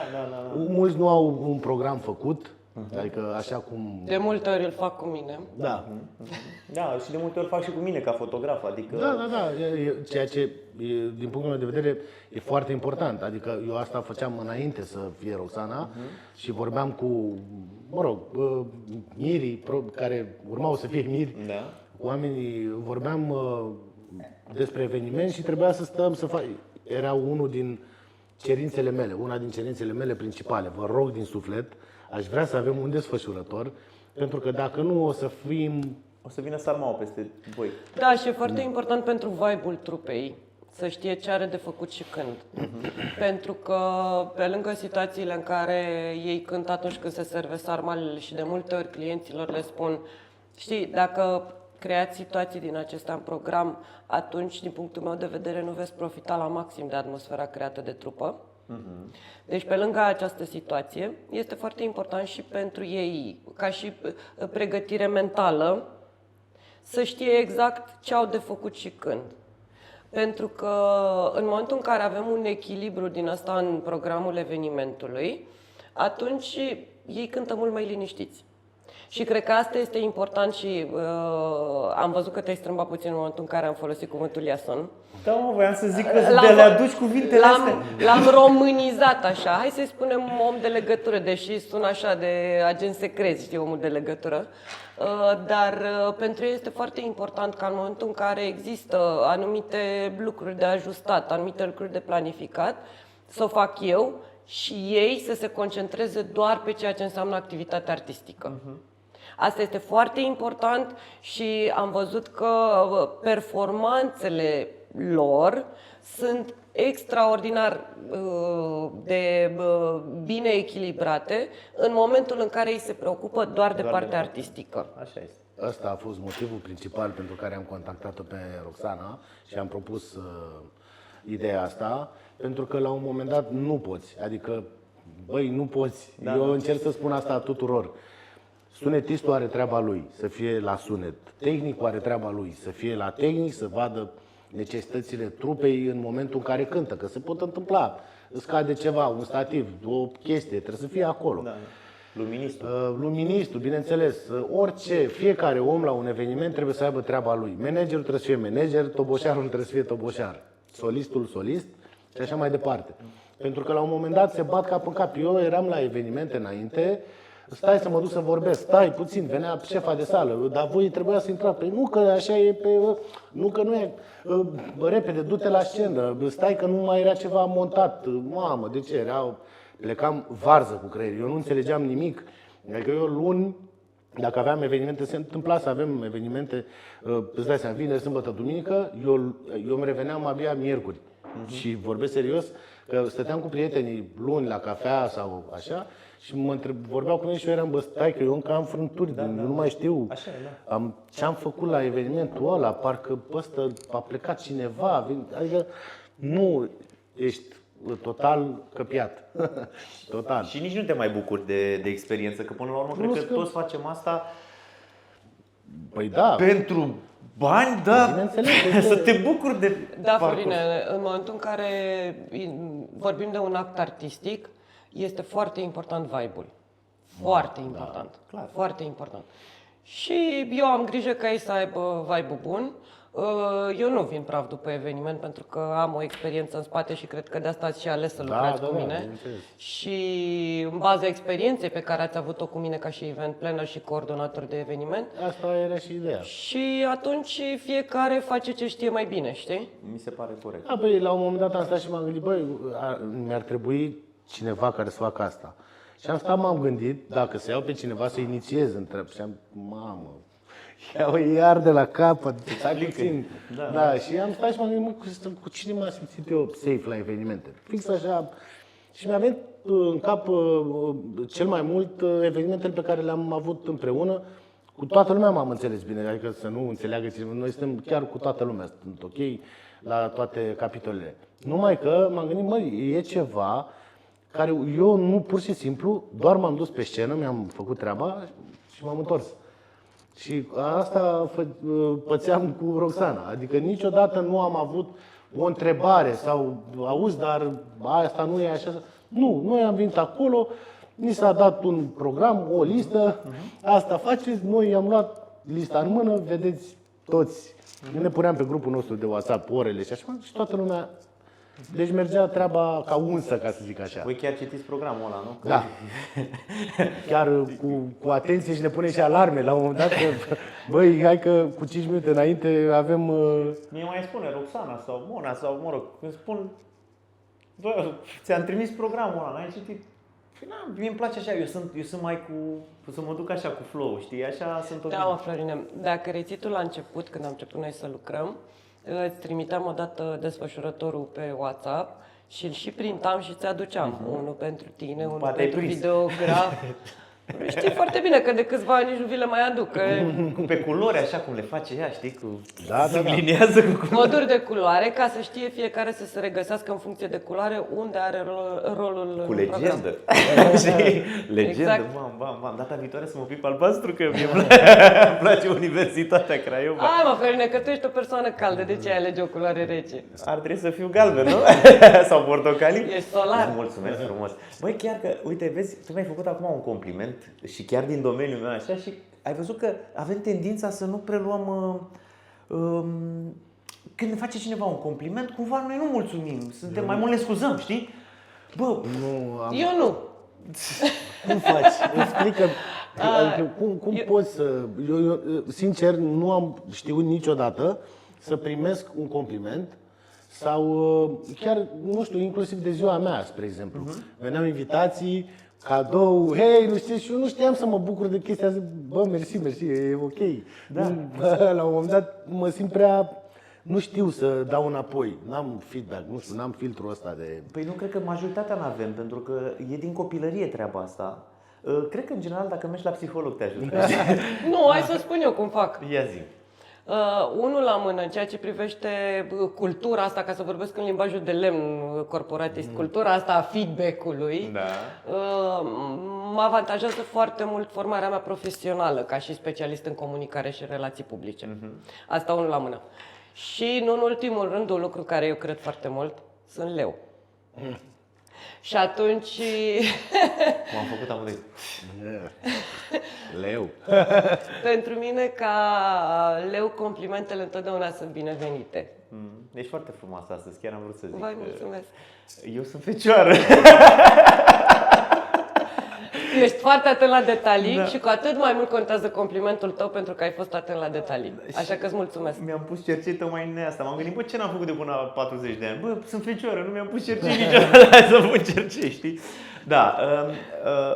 Speaker 1: Mulți nu au un program făcut, adică așa cum...
Speaker 2: De multe ori îl fac cu mine.
Speaker 1: Da.
Speaker 3: Da, și de multe ori fac și cu mine ca fotograf, adică...
Speaker 1: Da, ceea ce, din punctul meu de vedere, e foarte important. Adică eu asta făceam înainte să fie Roxana și vorbeam cu, mirii care urmau să fie miri, cu oamenii, vorbeam despre eveniment și trebuia să stăm să fac. Era una din cerințele mele principale. Vă rog din suflet, aș vrea să avem un desfășurător, pentru că dacă nu o să fim...
Speaker 3: O să vină sarmaua peste voi.
Speaker 2: Da, și e foarte important pentru vibe-ul trupei să știe ce are de făcut și când. Pentru că pe lângă situațiile în care ei cântă atunci când se serve sarmalele și de multe ori clienților le spun, știi, dacă creați situații din acestea în program, atunci, din punctul meu de vedere, nu veți profita la maxim de atmosfera creată de trupă. Deci, pe lângă această situație, este foarte important și pentru ei, ca și pregătire mentală, să știe exact ce au de făcut și când. Pentru că în momentul în care avem un echilibru din asta în programul evenimentului, atunci ei cântă mult mai liniștiți. Și cred că asta este important și am văzut că te-ai strâmbat puțin în momentul în care am folosit cuvântul liason.
Speaker 3: Da, voiam să zic că le aduci cuvintele astea.
Speaker 2: L-am românizat așa, hai să-i spunem om de legătură, deși sună așa de agent secret, știi, omul de legătură. Dar pentru ei este foarte important ca în momentul în care există anumite lucruri de ajustat, anumite lucruri de planificat, să o fac eu și ei să se concentreze doar pe ceea ce înseamnă activitatea artistică. Asta este foarte important și am văzut că performanțele lor sunt extraordinar de bine echilibrate în momentul în care ei se preocupă doar de partea artistică.
Speaker 3: Așa este.
Speaker 1: Ăsta a fost motivul principal pentru care am contactat-o pe Roxana și am propus ideea asta, pentru că la un moment dat nu poți, adică, băi, nu poți. Eu încerc să spun asta tuturor. Sunetistul are treaba lui, să fie la sunet. Tehnicul are treaba lui, să fie la tehnic, să vadă necesitățile trupei în momentul în care cântă, că se pot întâmpla. Îți cade ceva, un stativ, o chestie, trebuie să fie acolo. Luministul, bineînțeles, orice, fiecare om la un eveniment trebuie să aibă treaba lui. Managerul trebuie să fie manager, toboșarul trebuie să fie toboșar, solistul solist și așa mai departe. Pentru că la un moment dat se bat cap în cap. Eu eram la evenimente înainte, stai să mă duc să vorbesc, stai puțin, venea șefa de sală, dar voi trebuia să intrați. Păi nu că așa e, nu că nu e, repede, du-te la scenă, stai că nu mai era ceva montat. Mamă, de ce era? Plecam varză cu creierul, eu nu înțelegeam nimic. Adică eu luni, dacă aveam evenimente, se întâmpla să avem evenimente, îți dai seama, vineri, sâmbătă, duminică, eu îmi reveneam abia miercuri. Și vorbesc serios, că stăteam cu prietenii luni la cafea sau așa și vorbeau cu mine și eu eram, bă, stai că eu încă am frânturi, eu nu mai știu ce am făcut la evenimentul ăla, parcă ăsta a plecat cineva, adică nu ești total căpiat. Total.
Speaker 3: Și nici nu te mai bucuri de experiență, că până la urmă cred că toți facem asta
Speaker 1: Păi da.
Speaker 3: pentru bani, da,
Speaker 1: Bineînțeles,
Speaker 3: să te bucuri de
Speaker 2: Da,
Speaker 3: parcurs.
Speaker 2: Florine, în momentul în care vorbim de un act artistic, este foarte important vibe-ul. Foarte important.
Speaker 3: clar.
Speaker 2: Foarte important. Și eu am grijă ca ei să aibă vibe-ul bun. Eu nu vin praf după eveniment pentru că am o experiență în spate și cred că de asta ați și ales să lucrați cu mine.
Speaker 1: bineînțeles.
Speaker 2: Și în baza experienței pe care ați avut-o cu mine ca și event planner și coordonator de eveniment.
Speaker 1: Asta era și ideea.
Speaker 2: Și atunci fiecare face ce știe mai bine, știi?
Speaker 3: Mi se pare corect.
Speaker 1: Da, băi, la un moment dat am stat și m-am gândit, băi, mi-ar trebui cineva care să facă asta. Și am stat, m-am gândit, dacă să iau pe cineva să inițiez întreb. Și am, mamă, iau iar de la capăt, stai puțin. Da, și am stat și m-am gândit, mă, cu cine m-am simțit eu safe la evenimente? Fix așa. Și mi-a venit în cap cel mai mult evenimentele pe care le-am avut împreună. Cu toată lumea m-am înțeles bine, adică să nu înțeleagă cineva. Noi suntem chiar cu toată lumea, sunt ok la toate capitolele. Numai că m-am gândit, măi, e ceva care eu nu pur și simplu, doar m-am dus pe scenă, mi-am făcut treaba și m-am întors. Și asta pățeam cu Roxana. Adică niciodată nu am avut o întrebare sau auzi, dar asta nu e așa. Nu, noi am venit acolo, ni s-a dat un program, o listă, asta faceți, noi am luat lista în mână, vedeți toți. Ne puneam pe grupul nostru de WhatsApp orele și așa, și toată lumea. Deci mergea treaba ca unsă, ca să zic așa.
Speaker 3: Voi chiar citiți programul ăla, nu?
Speaker 1: Da. Chiar cu atenție și ne pune și alarme la un moment dat că, băi, hai că cu 5 minute înainte avem...
Speaker 3: Mie mai spune Roxana sau Mona sau, mă rog, îmi spun, bă, ți-am trimis programul ăla, n-ai citit? Păi, na, mie îmi place așa, eu sunt mai să mă duc așa cu flow, știi, așa sunt ok.
Speaker 2: Da, mă, Florine, dacă reții tu la început, când am început noi să lucrăm, îți trimiteam odată desfășurătorul pe WhatsApp și îl și printam și ți aduceam. Unul pentru tine, unul
Speaker 3: Poate ai
Speaker 2: pentru
Speaker 3: prins.
Speaker 2: videograf. Știi foarte bine că de câțiva ani nici nu vi le mai aduc. Că
Speaker 3: Pe culori, așa cum le face ea, știi, cu
Speaker 1: Da, da, da.
Speaker 3: subliniază cu culori.
Speaker 2: coduri de culoare, ca să știe fiecare să se regăsească în funcție de culoare unde are rolul
Speaker 3: Cu
Speaker 2: în program.
Speaker 3: legendă. Știi? Legendă,
Speaker 2: Exact.
Speaker 3: bam. Data viitoare să mă pic pe albastru, că mie îmi place Universitatea Craiova.
Speaker 2: Ai, mă, Florine, că tu ești o persoană caldă, de ce ai alege o culoare rece?
Speaker 3: Ar trebui să fiu galben, nu? Sau portocaliu?
Speaker 2: Ești solar.
Speaker 3: Mulțumesc frumos. Băi, chiar că, uite, vezi, tu mi-ai făcut acum un compliment și chiar din domeniul meu așa și ai văzut că avem tendința să nu preluăm când ne face cineva un compliment, cumva noi nu mulțumim, suntem mai mult ne scuzăm, știi? Bă,
Speaker 1: Nu,
Speaker 2: Eu nu.
Speaker 1: cum faci? Explică. Adică, cum poți să... Eu, sincer, nu am știut niciodată să primesc un compliment sau chiar, nu știu, inclusiv de ziua mea, spre exemplu. Veneau invitații, cadou, hei, nu știu, și eu nu știam să mă bucur de chestia asta. Bă, mersi, e ok.
Speaker 3: Da.
Speaker 1: Bă, la un moment dat mă simt prea... Nu știu să dau înapoi, n-am feedback, nu știu, n-am filtrul ăsta de...
Speaker 3: păi nu cred că majoritatea n-avem, pentru că e din copilărie treaba asta. Cred că, în general, dacă mergi la psiholog, te ajută.
Speaker 2: Nu, hai să spun eu cum fac.
Speaker 3: Ia zi.
Speaker 2: Unul la mână, în ceea ce privește cultura asta, ca să vorbesc în limbajul de lemn corporatist, cultura asta a feedback-ului,
Speaker 3: Da.
Speaker 2: mă avantajează foarte mult formarea mea profesională ca și specialist în comunicare și relații publice. Asta unul la mână. Și, nu în ultimul rând, un lucru care eu cred foarte mult, sunt leu. Și atunci,
Speaker 3: M-am făcut amândoi.
Speaker 1: Leu.
Speaker 2: pentru mine, ca leu, complimentele întotdeauna sunt binevenite.
Speaker 3: Ești foarte frumoasă astăzi, chiar am vrut să zic.
Speaker 2: Vai, mulțumesc.
Speaker 3: Eu sunt fecioară.
Speaker 2: Ești foarte atent la detalii și cu atât mai mult contează complimentul tău pentru că ai fost atent la detalii. Așa că îți mulțumesc.
Speaker 3: Mi-am pus cercei tocmai în asta. M-am gândit, bă, ce n-am făcut de până la 40 de ani? Bă, sunt fecioară, nu mi-am pus cercei niciodată. Hai să pun cercei, știi? Da,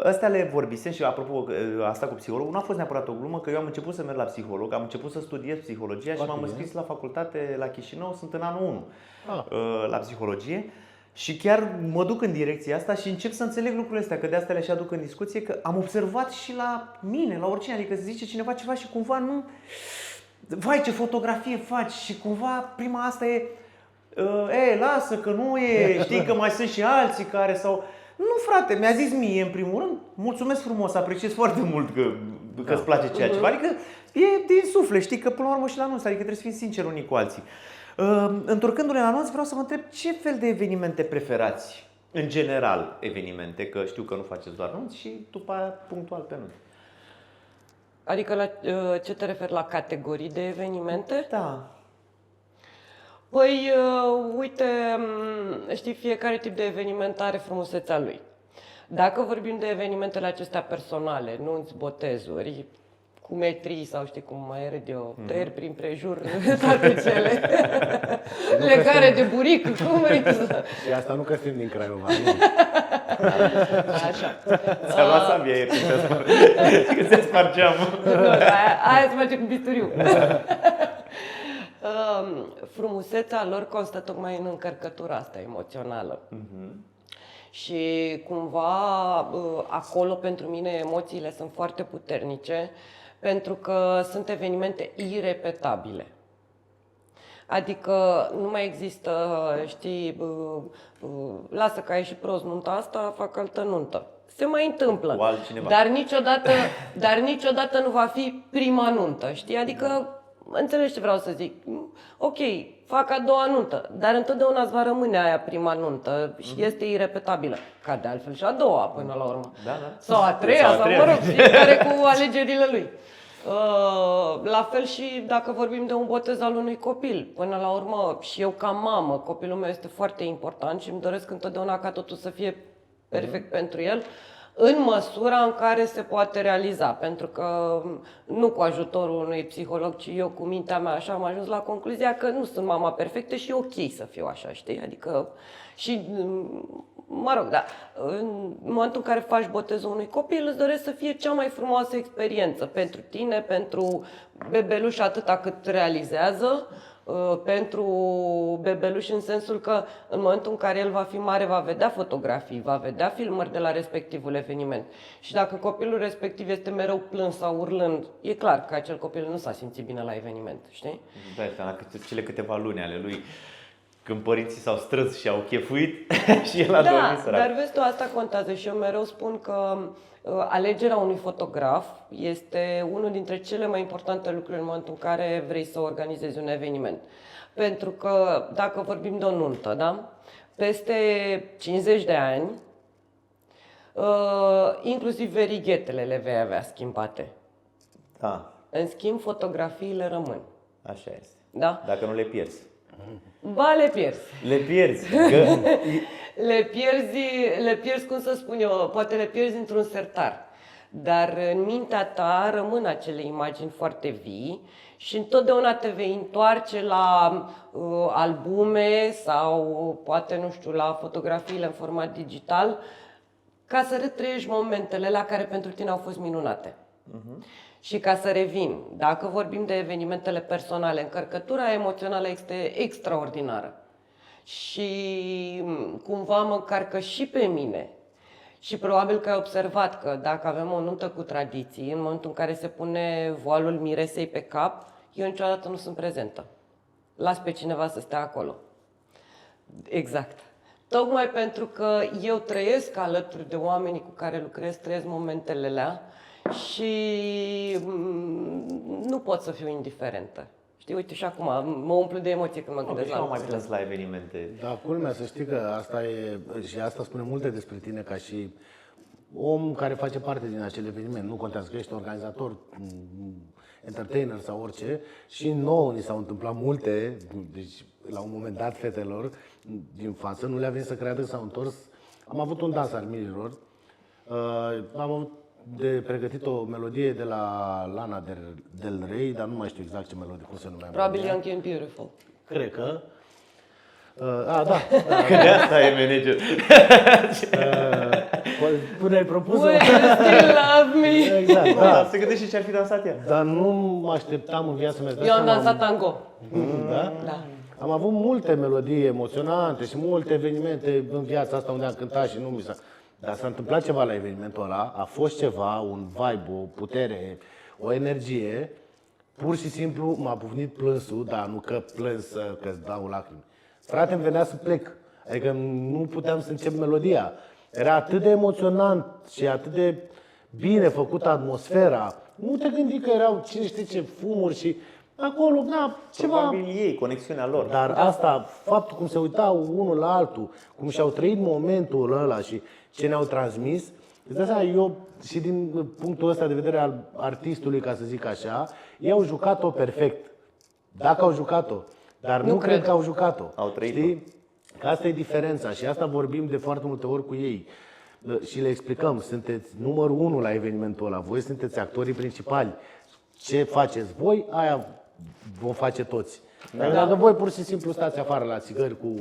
Speaker 3: astea le vorbisem și apropo, asta cu psihologul, nu a fost neapărat o glumă, că eu am început să merg la psiholog, am început să studiez psihologia și m-am înscris la facultate la Chișinău, sunt în anul 1 la psihologie. Și chiar mă duc în direcția asta și încep să înțeleg lucrurile astea, că de astea le și aduc în discuție, că am observat și la mine, la oricine, adică se zice cineva ceva și cumva nu... Vai, ce fotografie faci și cumva prima asta e... lasă că nu e, știi că mai sunt și alții care sau... Nu, frate, mi-a zis mie în primul rând, mulțumesc frumos, apreciez foarte mult că îți place ceea ce faci. Adică e din suflet, știi că până la urmă și la anunț, adică trebuie să fim sinceri unii cu alții. Întorcându-ne la anunț, vreau să vă întreb ce fel de evenimente preferați, în general evenimente, că știu că nu faceți doar anunț și după aia punctual pe anunț.
Speaker 2: Adică la ce te referi, la categorii de evenimente?
Speaker 3: Da.
Speaker 2: Păi, uite, știi, fiecare tip de eveniment are frumusețea lui. Dacă vorbim de evenimentele acestea personale, nunți, botezuri, cu metrii sau știi cum mai e eu, tăieri prin prejur, toate cele, legare de buric, cum vrei să...
Speaker 1: Și asta nu că suntem din Craiova, nu.
Speaker 2: Așa.
Speaker 3: Ți-a luat sabia ieri că se spargeam.
Speaker 2: Aia se face cu bisturiu. Frumusețea lor constă tocmai în încărcătura asta emoțională. Și cumva acolo pentru mine emoțiile sunt foarte puternice pentru că sunt evenimente irepetabile. Adică nu mai există, știi, lasă că ai și prost nunta asta, fac altă nuntă. Se mai întâmplă,
Speaker 3: cu altcineva.
Speaker 2: dar niciodată nu va fi prima nuntă, știi? Adică înțelegi ce vreau să zic? Ok, fac a doua nuntă, dar întotdeauna îți va rămâne aia prima nuntă și este irepetabilă. Ca de altfel și a doua până la urmă.
Speaker 3: Da, da.
Speaker 2: Sau a treia, sau mă rog, fiecare cu alegerile lui. La fel și dacă vorbim de un botez al unui copil. Până la urmă, și eu ca mamă, copilul meu este foarte important și îmi doresc întotdeauna ca totul să fie perfect pentru el, în măsura în care se poate realiza, pentru că nu cu ajutorul unui psiholog, ci eu cu mintea mea așa am ajuns la concluzia că nu sunt mama perfectă și e ok să fiu așa, știi? Adică și, mă rog, da, în momentul în care faci botezul unui copil, îți doresc să fie cea mai frumoasă experiență pentru tine, pentru bebeluș atâta cât realizează, pentru bebeluș în sensul că în momentul în care el va fi mare va vedea fotografii, va vedea filmări de la respectivul eveniment. Și dacă copilul respectiv este mereu plâns sau urlând, e clar că acel copil nu s-a simțit bine la eveniment, știi?
Speaker 3: Da, cele câteva luni ale lui, când părinții s-au strâns și au chefuit și el a dormit sărac.
Speaker 2: Dar vezi tu, asta contează și eu mereu spun că alegerea unui fotograf este unul dintre cele mai importante lucruri în momentul în care vrei să organizezi un eveniment. Pentru că dacă vorbim de o nuntă, da? Peste 50 de ani, inclusiv verighetele le vei avea schimbate.
Speaker 3: Da,
Speaker 2: În schimb, fotografiile rămân.
Speaker 3: așa este.
Speaker 2: Da?
Speaker 3: Dacă nu le pierzi.
Speaker 2: Ba, le pierzi.
Speaker 3: Le pierzi. Că...
Speaker 2: Le pierzi, cum să spun eu, poate le pierzi într-un sertar. Dar în mintea ta rămân acele imagini foarte vii și întotdeauna te vei întoarce la albume sau poate, nu știu, la fotografiile în format digital ca să retrăiești momentele alea care pentru tine au fost minunate. Și ca să revin, dacă vorbim de evenimentele personale, încărcătura emoțională este extraordinară. Și cumva mă încarcă și pe mine. Și probabil că ai observat că dacă avem o nuntă cu tradiții, în momentul în care se pune voalul miresei pe cap, eu niciodată nu sunt prezentă. Las pe cineva să stea acolo. Exact. Tocmai pentru că eu trăiesc alături de oamenii cu care lucrez, trăiesc momentele alea și nu pot să fiu indiferentă. Știi, uite și acum mă umplu de emoție când mă gândesc
Speaker 3: Și
Speaker 2: la
Speaker 3: nu mai
Speaker 2: lucrurile
Speaker 3: plâns la evenimente.
Speaker 1: Da, culmea să știi că asta e, și asta spune multe despre tine ca și om care face parte din acel eveniment. Nu contează că ești organizator, entertainer sau orice. Și nouă ni s-au întâmplat multe, deci la un moment dat fetelor din față nu le-a venit să creadă că s-au întors. Am avut un dans al mirilor, am avut de pregătit o melodie de la Lana Del Rey, dar nu mai știu exact ce melodie, cum se numea.
Speaker 2: Probabil
Speaker 1: melodia.
Speaker 2: Young and Beautiful.
Speaker 1: Cred că. Da.
Speaker 3: Că de asta e manager.
Speaker 1: Până ai propus-o.
Speaker 2: Will you still love me?
Speaker 1: Exact,
Speaker 3: Da,
Speaker 1: da.
Speaker 3: se gândește și ce ar fi dansat ea.
Speaker 1: Dar nu mă așteptam în viața mea.
Speaker 2: Eu am dansat tango.
Speaker 1: Da?
Speaker 2: Da.
Speaker 1: Am avut multe melodii emoționante și multe evenimente în viața asta unde am cântat și nu mi s-a... Dar s-a întâmplat ceva la evenimentul ăla, a fost ceva, un vibe, o putere, o energie. Pur și simplu m-a bufnit plânsul, dar nu că plâns că dau lacrimi. Frate, îmi venea să plec. Adică nu puteam să încep melodia. Era atât de emoționant și atât de bine făcută atmosfera. Nu te gândi că erau cine știe ce fumuri și acolo, da, ceva.
Speaker 3: Probabil ei, conexiunea lor.
Speaker 1: Dar asta, faptul cum se uitau unul la altul, cum și-au trăit momentul ăla și ce ne-au transmis, îți dai seama, eu și din punctul ăsta de vedere al artistului, ca să zic așa, ei au jucat-o perfect. Dacă au jucat-o. Dar nu cred că au jucat-o.
Speaker 3: Au trăit-o.
Speaker 1: Știi? Că asta e diferența și asta vorbim de foarte multe ori cu ei. Și le explicăm, sunteți numărul 1 la evenimentul ăla, voi sunteți actorii principali. Ce faceți voi, aia vom face toți. Dacă voi pur și simplu stați afară la țigări cu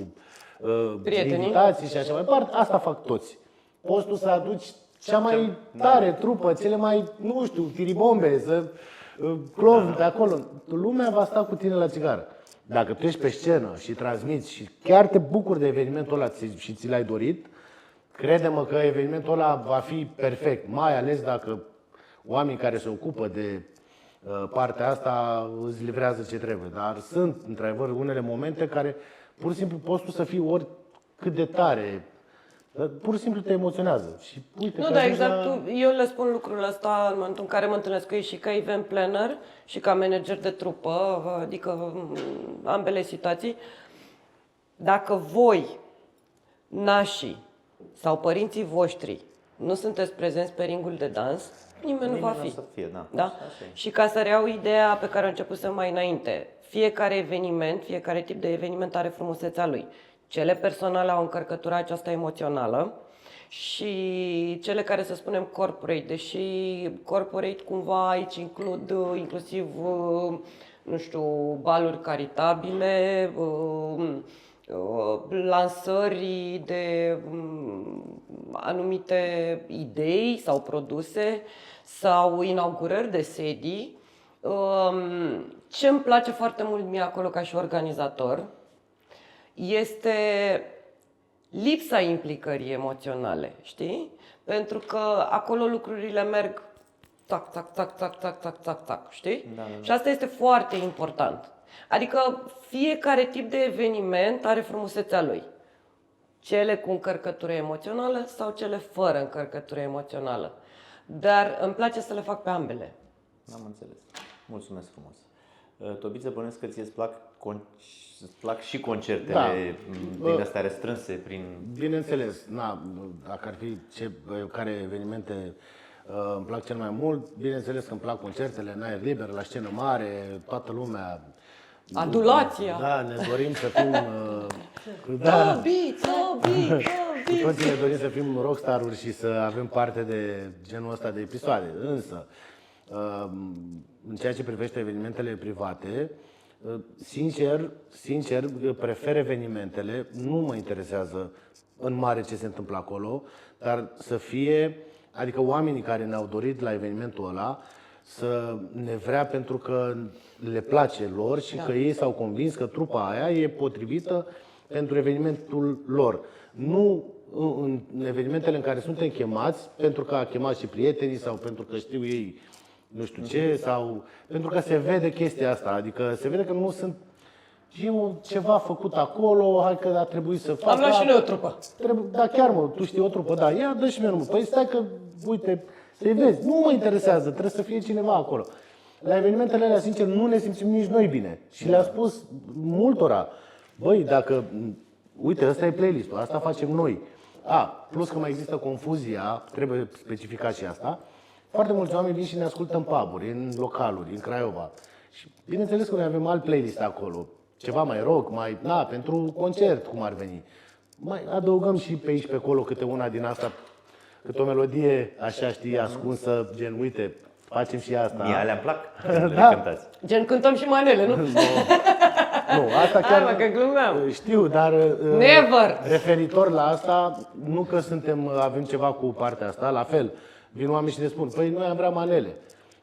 Speaker 1: invitații și așa mai departe, asta fac toți. Poți tu să aduci cea mai tare trupă, cele mai, nu știu, firibombe, să clovni pe acolo. Lumea va sta cu tine la țigară. Dacă tu ești pe scenă și transmiți și chiar te bucuri de evenimentul ăla și ți l-ai dorit, crede-mă că evenimentul ăla va fi perfect, mai ales dacă oamenii care se ocupă de partea asta îți livrează ce trebuie. Dar sunt, într-adevăr, unele momente care pur și simplu poți tu să fii oricât de tare, pur și simplu te emoționează. Și uite,
Speaker 2: Nu,
Speaker 1: că
Speaker 2: dar
Speaker 1: ajungi
Speaker 2: exact,
Speaker 1: la...
Speaker 2: eu le spun lucrul ăsta în momentul în care mă întâlnesc cu ei și ca event planner și ca manager de trupă, adică ambele situații. Dacă voi, nașii sau părinții voștri, nu sunteți prezenți pe ringul de dans, nimeni nu va fi.
Speaker 3: o să fie, da.
Speaker 2: Da? Și ca să reiau ideea pe care am început să mai înainte, fiecare eveniment, fiecare tip de eveniment are frumusețea lui. Cele personale au încărcătura aceasta emoțională și cele care, să spunem, corporate, deși corporate cumva aici includ inclusiv, nu știu, baluri caritabile, lansări de anumite idei sau produse sau inaugurări de sedii. Ce îmi place foarte mult mie acolo ca și organizator este lipsa implicării emoționale, știi? Pentru că acolo lucrurile merg tac, tac, tac, tac, tac, tac, tac, tac, știi?
Speaker 3: Da.
Speaker 2: Și asta este foarte important. Adică fiecare tip de eveniment are frumusețea lui. Cele cu încărcătură emoțională sau cele fără încărcătură emoțională. Dar îmi place să le fac pe ambele.
Speaker 3: Am înțeles. Mulțumesc frumos. Tobiță, bănuiesc că îți plac și concertele din astea restrânse prin...
Speaker 1: Bineînțeles, dacă ar fi care evenimente îmi plac cel mai mult, bineînțeles că îmi plac concertele în aer liber, la scenă mare, toată lumea.
Speaker 2: Adulația!
Speaker 1: Da, ne dorim să fim... da,
Speaker 2: Tobi!
Speaker 1: cu toții ne dorim să fim rockstar-uri și să avem parte de genul ăsta de episoade. Însă, în ceea ce privește evenimentele private, sincer, prefer evenimentele, nu mă interesează în mare ce se întâmplă acolo, dar să fie, adică oamenii care ne-au dorit la evenimentul ăla, să ne vrea pentru că le place lor și că ei s-au convins că trupa aia e potrivită pentru evenimentul lor. Nu în evenimentele în care suntem chemați pentru că a chemat și prietenii sau pentru că știu ei nu știu ce, sau pentru că se vede chestia asta, adică se vede că nu sunt ceva făcut acolo, hai că a trebuit să fac.
Speaker 2: Am luat și noi o trupă.
Speaker 1: Da, chiar mă, tu știi o trupă, da, ia dă și mie număr. Păi stai că, uite, să-i vezi, nu mă interesează, trebuie să fie cineva acolo. la evenimentele alea, sincer, nu ne simțim nici noi bine. Și le-am spus multora, băi, dacă, uite, ăsta e playlistul, asta facem noi. Plus că mai există confuzia, trebuie specificat și asta, foarte mulți oameni vin și ne ascultă în pub-uri, în localuri, în Craiova. Și bineînțeles că noi avem alt playlist acolo, ceva mai rock, pentru concert, cum ar veni. Mai adăugăm și pe aici, pe acolo, câte una din asta, câte o melodie, așa știi, ascunsă, gen, uite, facem și asta.
Speaker 3: Mie alea îmi plac,
Speaker 1: Da.
Speaker 3: le cântați.
Speaker 2: Gen cântăm și manele, nu?
Speaker 1: Nu, asta chiar
Speaker 2: Hai mă, că glumeam.
Speaker 1: știu, dar
Speaker 2: Never!
Speaker 1: referitor la asta, nu că avem ceva cu partea asta, la fel. Vin oameni și ne spun, păi noi am vrea manele.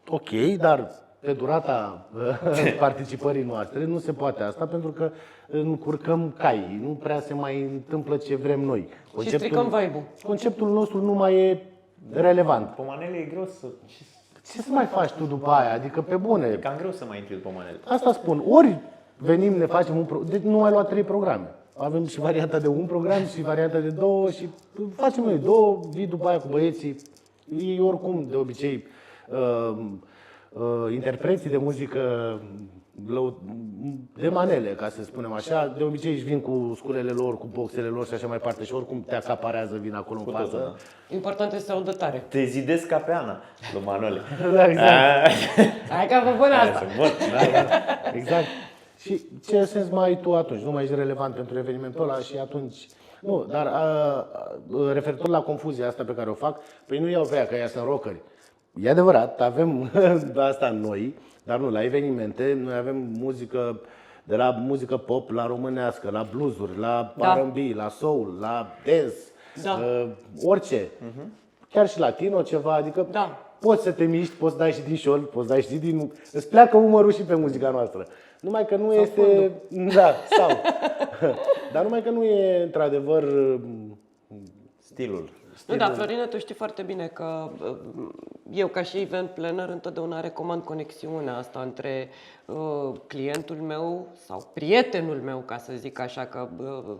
Speaker 1: Ok, dar pe durata participării noastre nu se poate asta pentru că încurcăm caii, nu prea se mai întâmplă ce vrem noi.
Speaker 2: Și stricăm vibe-ul.
Speaker 1: Conceptul nostru nu mai e relevant.
Speaker 3: Pe manele e greu să...
Speaker 1: Ce să mai faci tu după aia? Adică pe bune.
Speaker 3: E cam greu să mai intri după manele.
Speaker 1: Asta spun. Ori venim, ne facem deci nu ai luat 3 programe. Avem și varianta de 1 program și varianta de 2 și facem noi 2, vii după aia cu băieții. Ei oricum, de obicei, interpreții de muzică de manele, ca să spunem așa, de obicei își vin cu sculele lor, cu boxele lor și așa mai departe și oricum te acaparează, vin acolo în față.
Speaker 2: Important este să audă tare.
Speaker 3: Te zidesc ca pe Ana, lui Manole.
Speaker 1: Da, exact.
Speaker 2: Hai că vă pun asta.
Speaker 1: Exact. Și ce sens mai ai tu atunci? Nu mai ești relevant pentru evenimentul ăla și atunci... Nu, dar referitor la confuzia asta pe care o fac, păi nu iau pe ea, că ea sunt rockeri. E adevărat, avem asta noi, dar nu, la evenimente noi avem muzică, de la muzică pop la românească, la bluesuri, la R&B, la soul, la dance, orice. Chiar și latino ceva, adică poți să te miști, poți să dai și din șol, poți să dai și din... Îți pleacă umărul și pe muzica noastră. Numai că nu este... Fondul. Da, sau... Dar numai că nu e într-adevăr
Speaker 3: Stilul.
Speaker 2: Nu, da, Florina, tu știi foarte bine că eu, ca și event planner, întotdeauna recomand conexiunea asta între clientul meu sau prietenul meu, ca să zic așa, că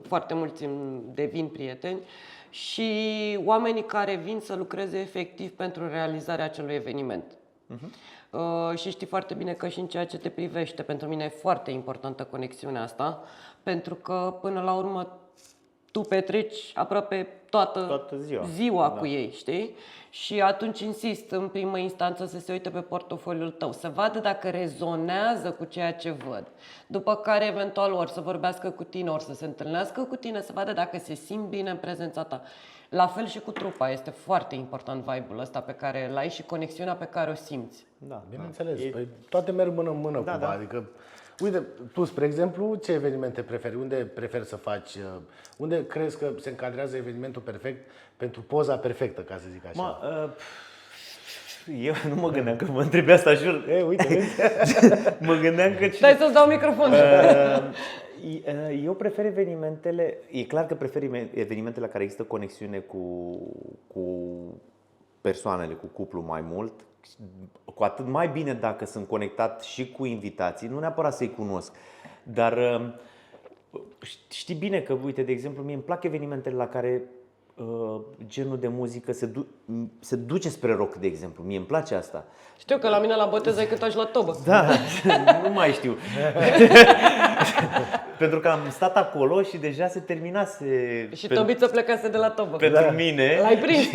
Speaker 2: foarte mulți îmi devin prieteni, și oamenii care vin să lucreze efectiv pentru realizarea acelui eveniment. Și știi foarte bine că și în ceea ce te privește, pentru mine e foarte importantă conexiunea asta, pentru că până la urmă tu petreci aproape toată ziua cu ei, știi? Și atunci insist în primă instanță să se uite pe portofoliul tău, să vadă dacă rezonează cu ceea ce văd. După care eventual ori să vorbească cu tine, ori să se întâlnească cu tine, să vadă dacă se simt bine în prezența ta. La fel și cu trupa, este foarte important vibe-ul ăsta pe care îl ai și conexiunea pe care o simți.
Speaker 1: Da, bineînțeles. Păi toate merg mână în mână cumva, adică uite, tu, spre exemplu, ce evenimente preferi? Unde preferi să faci? Unde crezi că se încadrează evenimentul perfect pentru poza perfectă, ca să zic așa?
Speaker 3: Eu nu mă gândeam că mă întrebi asta, jur.
Speaker 1: Uite,
Speaker 3: mă gândeam că...
Speaker 2: Stai să-ți dau microfonul.
Speaker 3: Eu prefer evenimentele... E clar că prefer evenimentele la care există conexiune cu persoanele, cu cuplu mai mult. Cu atât mai bine dacă sunt conectat și cu invitații, nu neapărat să-i cunosc, dar știi bine că, uite, de exemplu, mie îmi plac evenimentele la care genul de muzică se duce spre rock, de exemplu. Mie îmi place asta.
Speaker 2: Știu că la mine la botez ai cântat și la tobă.
Speaker 3: Da, nu mai știu. Pentru că am stat acolo și deja se terminase.
Speaker 2: Și Tobiță plecase de la tobă.
Speaker 3: Pentru mine.
Speaker 2: L-ai prins.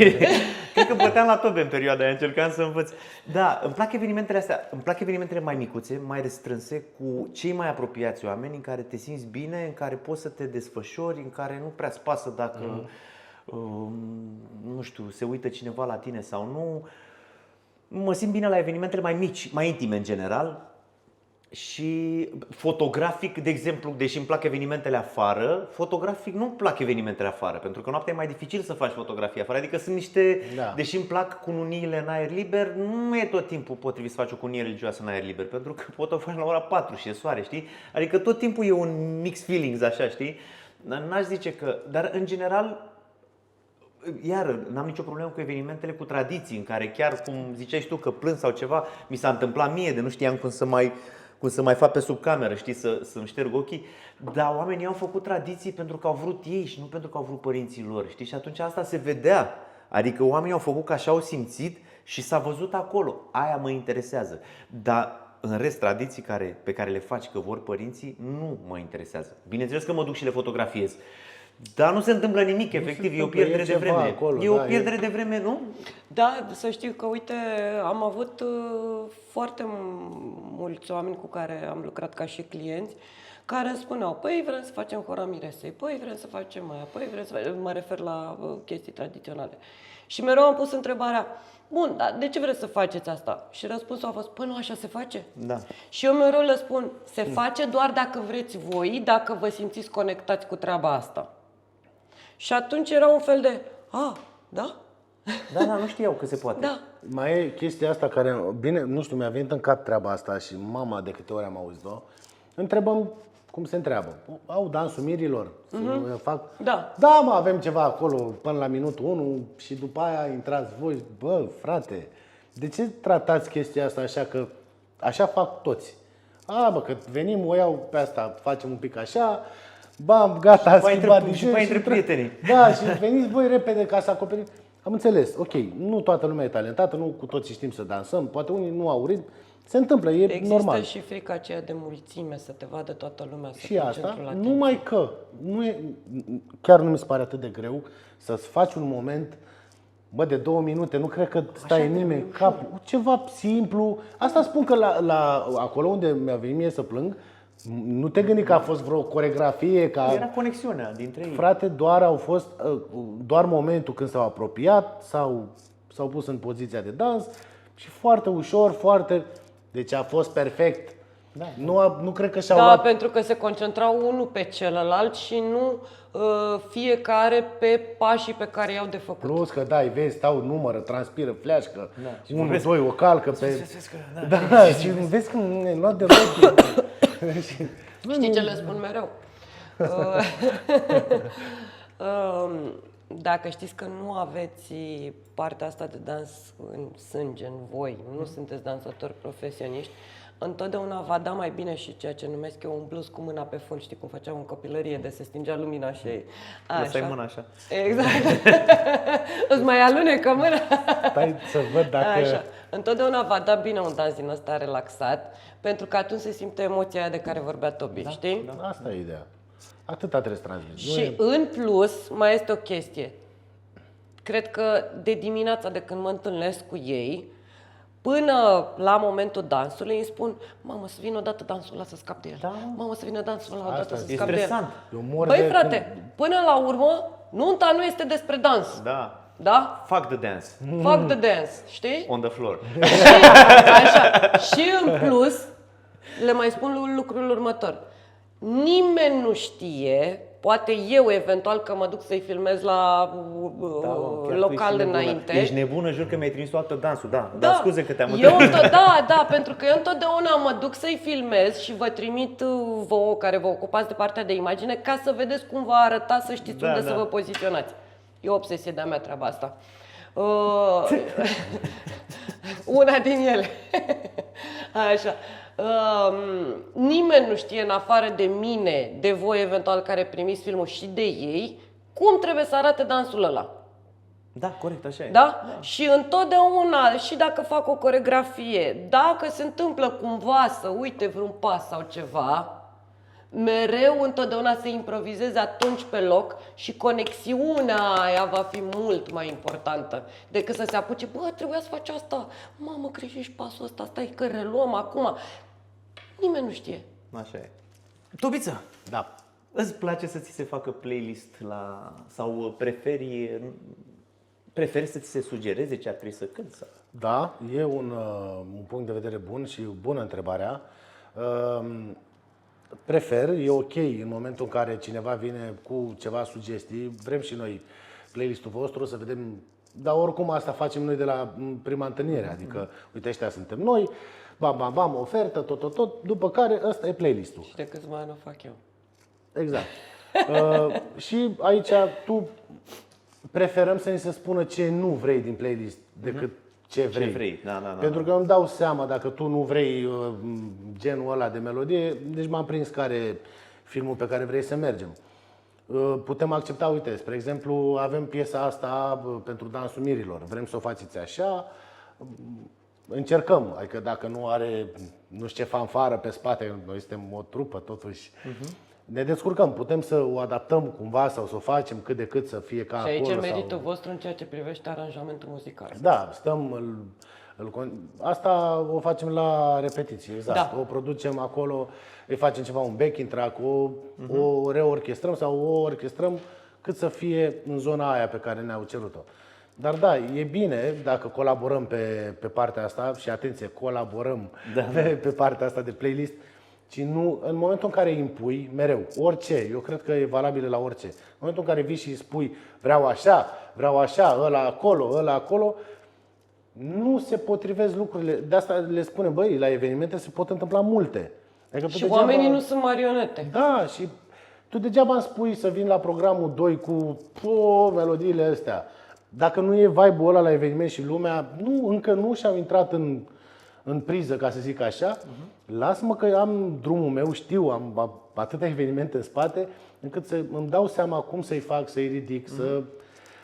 Speaker 3: Cred că băteam la tobe în perioada aia, încercam să învăț. Da, îmi plac evenimentele astea. Îmi plac evenimentele mai micuțe, mai restrânse, cu cei mai apropiați oameni, în care te simți bine, în care poți să te desfășori, în care nu prea-ți pasă dacă, nu știu, se uită cineva la tine sau nu. Mă simt bine la evenimentele mai mici, mai intime în general. Și fotografic, de exemplu, deși îmi plac evenimentele afară, fotografic nu-mi plac evenimentele afară, pentru că noaptea e mai dificil să faci fotografie afară. Adică sunt niște, deși îmi plac cununiile în aer liber, nu e tot timpul potrivit să faci o cununie religioasă în aer liber, pentru că pot o faci la ora 4 și e soare, știi? Adică tot timpul e un mix feelings, așa, știi? N-aș zice că, dar în general, iar n-am nicio problemă cu evenimentele cu tradiții, în care chiar, cum ziceai tu, că plâng sau ceva, mi s-a întâmplat mie, de nu știam cum să mai fac pe sub cameră, știi, să-mi șterg ochii. Dar oamenii au făcut tradiții pentru că au vrut ei și nu pentru că au vrut părinții lor, știi? Și atunci asta se vedea. Adică oamenii au făcut că așa au simțit și s-a văzut acolo, aia mă interesează. Dar în rest, tradiții pe care le faci, că vor părinții, nu mă interesează. Bineînțeles că mă duc și le fotografiez, dar nu se întâmplă nimic, efectiv, e o pierdere de vreme.
Speaker 1: Acolo,
Speaker 3: e o pierdere de vreme, nu?
Speaker 2: Da, să știu că, uite, am avut foarte mulți oameni cu care am lucrat ca și clienți, care îmi spuneau, păi vrem să facem hora miresei, păi vrem să facem aia, păi vrem să facem... Mă refer la chestii tradiționale. Și mereu am pus întrebarea, bun, dar de ce vreți să faceți asta? Și răspunsul a fost, păi nu așa se face.
Speaker 3: Da.
Speaker 2: Și eu mereu le spun, se face doar dacă vreți voi, dacă vă simțiți conectați cu treaba asta. Și atunci era un fel de, da?
Speaker 3: Da, nu știau că se poate.
Speaker 2: Da.
Speaker 1: Mai e chestia asta care, bine, nu știu, mi-a venit în cap treaba asta și mama de câte ori am auzit-o, întrebăm cum se întreabă. Au dansul mirilor? Fac?
Speaker 2: Da.
Speaker 1: Da, mă, avem ceva acolo până la minutul 1 și după aia intrați voi. Bă, frate, de ce tratați chestia asta așa că așa fac toți? Bă, că venim, o iau pe asta, facem un pic așa, bam, gata, ați schimbat din
Speaker 3: și mai între prietenii.
Speaker 1: Da, și veniți voi repede ca să acoperim. Am înțeles, ok, nu toată lumea e talentată, nu cu toții știm să dansăm, poate unii nu au ritm, se întâmplă, e
Speaker 2: Există
Speaker 1: normal.
Speaker 2: și frica aceea de mulțime, să te vadă toată lumea, să
Speaker 1: Și
Speaker 2: fii
Speaker 1: asta,
Speaker 2: centrul atenției.
Speaker 1: numai că nu e, chiar nu mi se pare atât de greu să-ți faci un moment, bă, de 2 minute, nu cred că stai în nimeni cap, ceva simplu. Asta spun că la acolo unde mi-a venit mie să plâng, nu te gândi că a fost vreo coregrafie,
Speaker 3: Era conexiunea dintre ei.
Speaker 1: Frate, doar momentul când s-au apropiat, s-au pus în poziția de dans și foarte ușor, deci a fost perfect. Da. Nu cred că și-au
Speaker 2: Da,
Speaker 1: luat.
Speaker 2: pentru că se concentrau unul pe celălalt și nu fiecare pe pașii pe care i-au de făcut.
Speaker 1: Plus că da, vezi, stau, numără, transpiră, fleașcă, și unul, doi, o calcă pe... Și vezi că e luat de rochie.
Speaker 2: Știi ce le spun mereu? Dacă știți că nu aveți partea asta de dans în sânge, în voi, nu sunteți dansatori profesioniști, întotdeauna va da mai bine și ceea ce numesc eu un blues cu mâna pe fund. Știi cum făceam în copilărie, de se stingea lumina și
Speaker 3: Lăsai mâna așa.
Speaker 2: Exact. Îți mai alunecă mâna.
Speaker 1: Stai să văd dacă...
Speaker 2: Așa. Întotdeauna va da bine un dans din ăsta relaxat, pentru că atunci se simte emoția aia de care vorbea Tobi, știi?
Speaker 1: Da, asta e ideea. Atâta trebuie să transmiți.
Speaker 2: Și în plus, mai este o chestie. Cred că de dimineața de când mă întâlnesc cu ei, până la momentul dansului îmi spun, mamă, să vină odată dansul ăla să scap de el.
Speaker 3: Da.
Speaker 2: Mamă, să vină dansul ăla odată să
Speaker 3: E
Speaker 2: scap de el.
Speaker 3: stresant.
Speaker 1: Eu mor
Speaker 2: Băi,
Speaker 1: de
Speaker 2: frate, până la urmă, nunta nu este despre dans.
Speaker 3: Da.
Speaker 2: Da?
Speaker 3: Fuck the dance.
Speaker 2: Fuck the dance, știi?
Speaker 3: On the floor.
Speaker 2: Așa. Și în plus, le mai spun lucrul următor. Nimeni nu știe, poate eu eventual că mă duc să-i filmez la local înainte.
Speaker 3: Ești nebună, jur că mi-ai trimis toată dansul, da. Dar scuze că te-am
Speaker 2: Da, pentru că eu întotdeauna mă duc să-i filmez și vă trimit vouă care vă ocupați de partea de imagine ca să vedeți cum va arăta, să știți unde să vă poziționați. E o obsesie de-a mea treaba asta. Una din ele. Așa. Nimeni nu știe în afară de mine, de voi eventual care primiți filmul și de ei, cum trebuie să arate dansul ăla.
Speaker 3: Da, corect, așa e.
Speaker 2: Da? Și întotdeauna, și dacă fac o coregrafie, dacă se întâmplă cumva să uite vreun pas sau ceva, mereu întotdeauna se improvizeze atunci pe loc și conexiunea aia va fi mult mai importantă decât să se apuce, bă, trebuia să faci asta, mamă, greșești pasul ăsta, stai că reluăm acum. Nimeni nu știe.
Speaker 3: Așa e. Tobiță,
Speaker 1: Da.
Speaker 3: îți place să ți se facă playlist sau preferi să ți se sugereze ce ar trebui să cânti? Sau?
Speaker 1: Da, e un punct de vedere bun și bună întrebarea. Prefer, e ok în momentul în care cineva vine cu ceva sugestii, vrem și noi playlistul vostru să vedem, dar oricum asta facem noi de la prima întâlnire, adică uite ăștia suntem noi, bam, bam, bam, ofertă, tot, după care ăsta e playlistul.
Speaker 2: Și de câțiva ani o fac eu.
Speaker 1: Exact. Și aici tu preferăm să ni se spună ce nu vrei din playlist decât ce vrei.
Speaker 3: Ce vrei, da.
Speaker 1: Pentru că îmi dau seama dacă tu nu vrei genul ăla de melodie, deci m-am prins care e filmul pe care vrei să mergem. Putem accepta, uite, spre exemplu, avem piesa asta pentru dansul mirilor. Vrem să o faceți așa, încercăm, adică dacă nu are, nu știu ce fanfară pe spate, noi suntem o trupă totuși, ne descurcăm, putem să o adaptăm cumva sau să o facem cât de cât să fie ca
Speaker 2: Și aici
Speaker 1: acolo.
Speaker 2: e meritul
Speaker 1: sau...
Speaker 2: vostru în ceea ce privește aranjamentul muzical.
Speaker 1: Da, asta o facem la repetiție, exact.
Speaker 2: Da.
Speaker 1: O producem acolo, îi facem ceva, un backing track, o reorchestrăm sau o orchestrăm cât să fie în zona aia pe care ne-au cerut-o. Dar da, e bine dacă colaborăm pe partea asta și atenție, colaborăm pe partea asta de playlist, ci nu, în momentul în care îi impui, mereu, orice, eu cred că e valabil la orice. În momentul în care vii și îi spui vreau așa, ăla acolo, nu se potrivesc lucrurile. De asta le spunem, băi, la evenimente se pot întâmpla multe. Adică
Speaker 2: Și oamenii nu sunt marionete.
Speaker 1: Da, și tu degeaba îmi spui să vin la programul 2 cu melodiile astea. Dacă nu e vibe-ul ăla la eveniment și lumea încă nu și-au intrat în priză, ca să zic așa, lasă-mă că am drumul meu, știu, am atâtea evenimente în spate, încât să îmi dau seama cum să-i fac, să-i ridic, să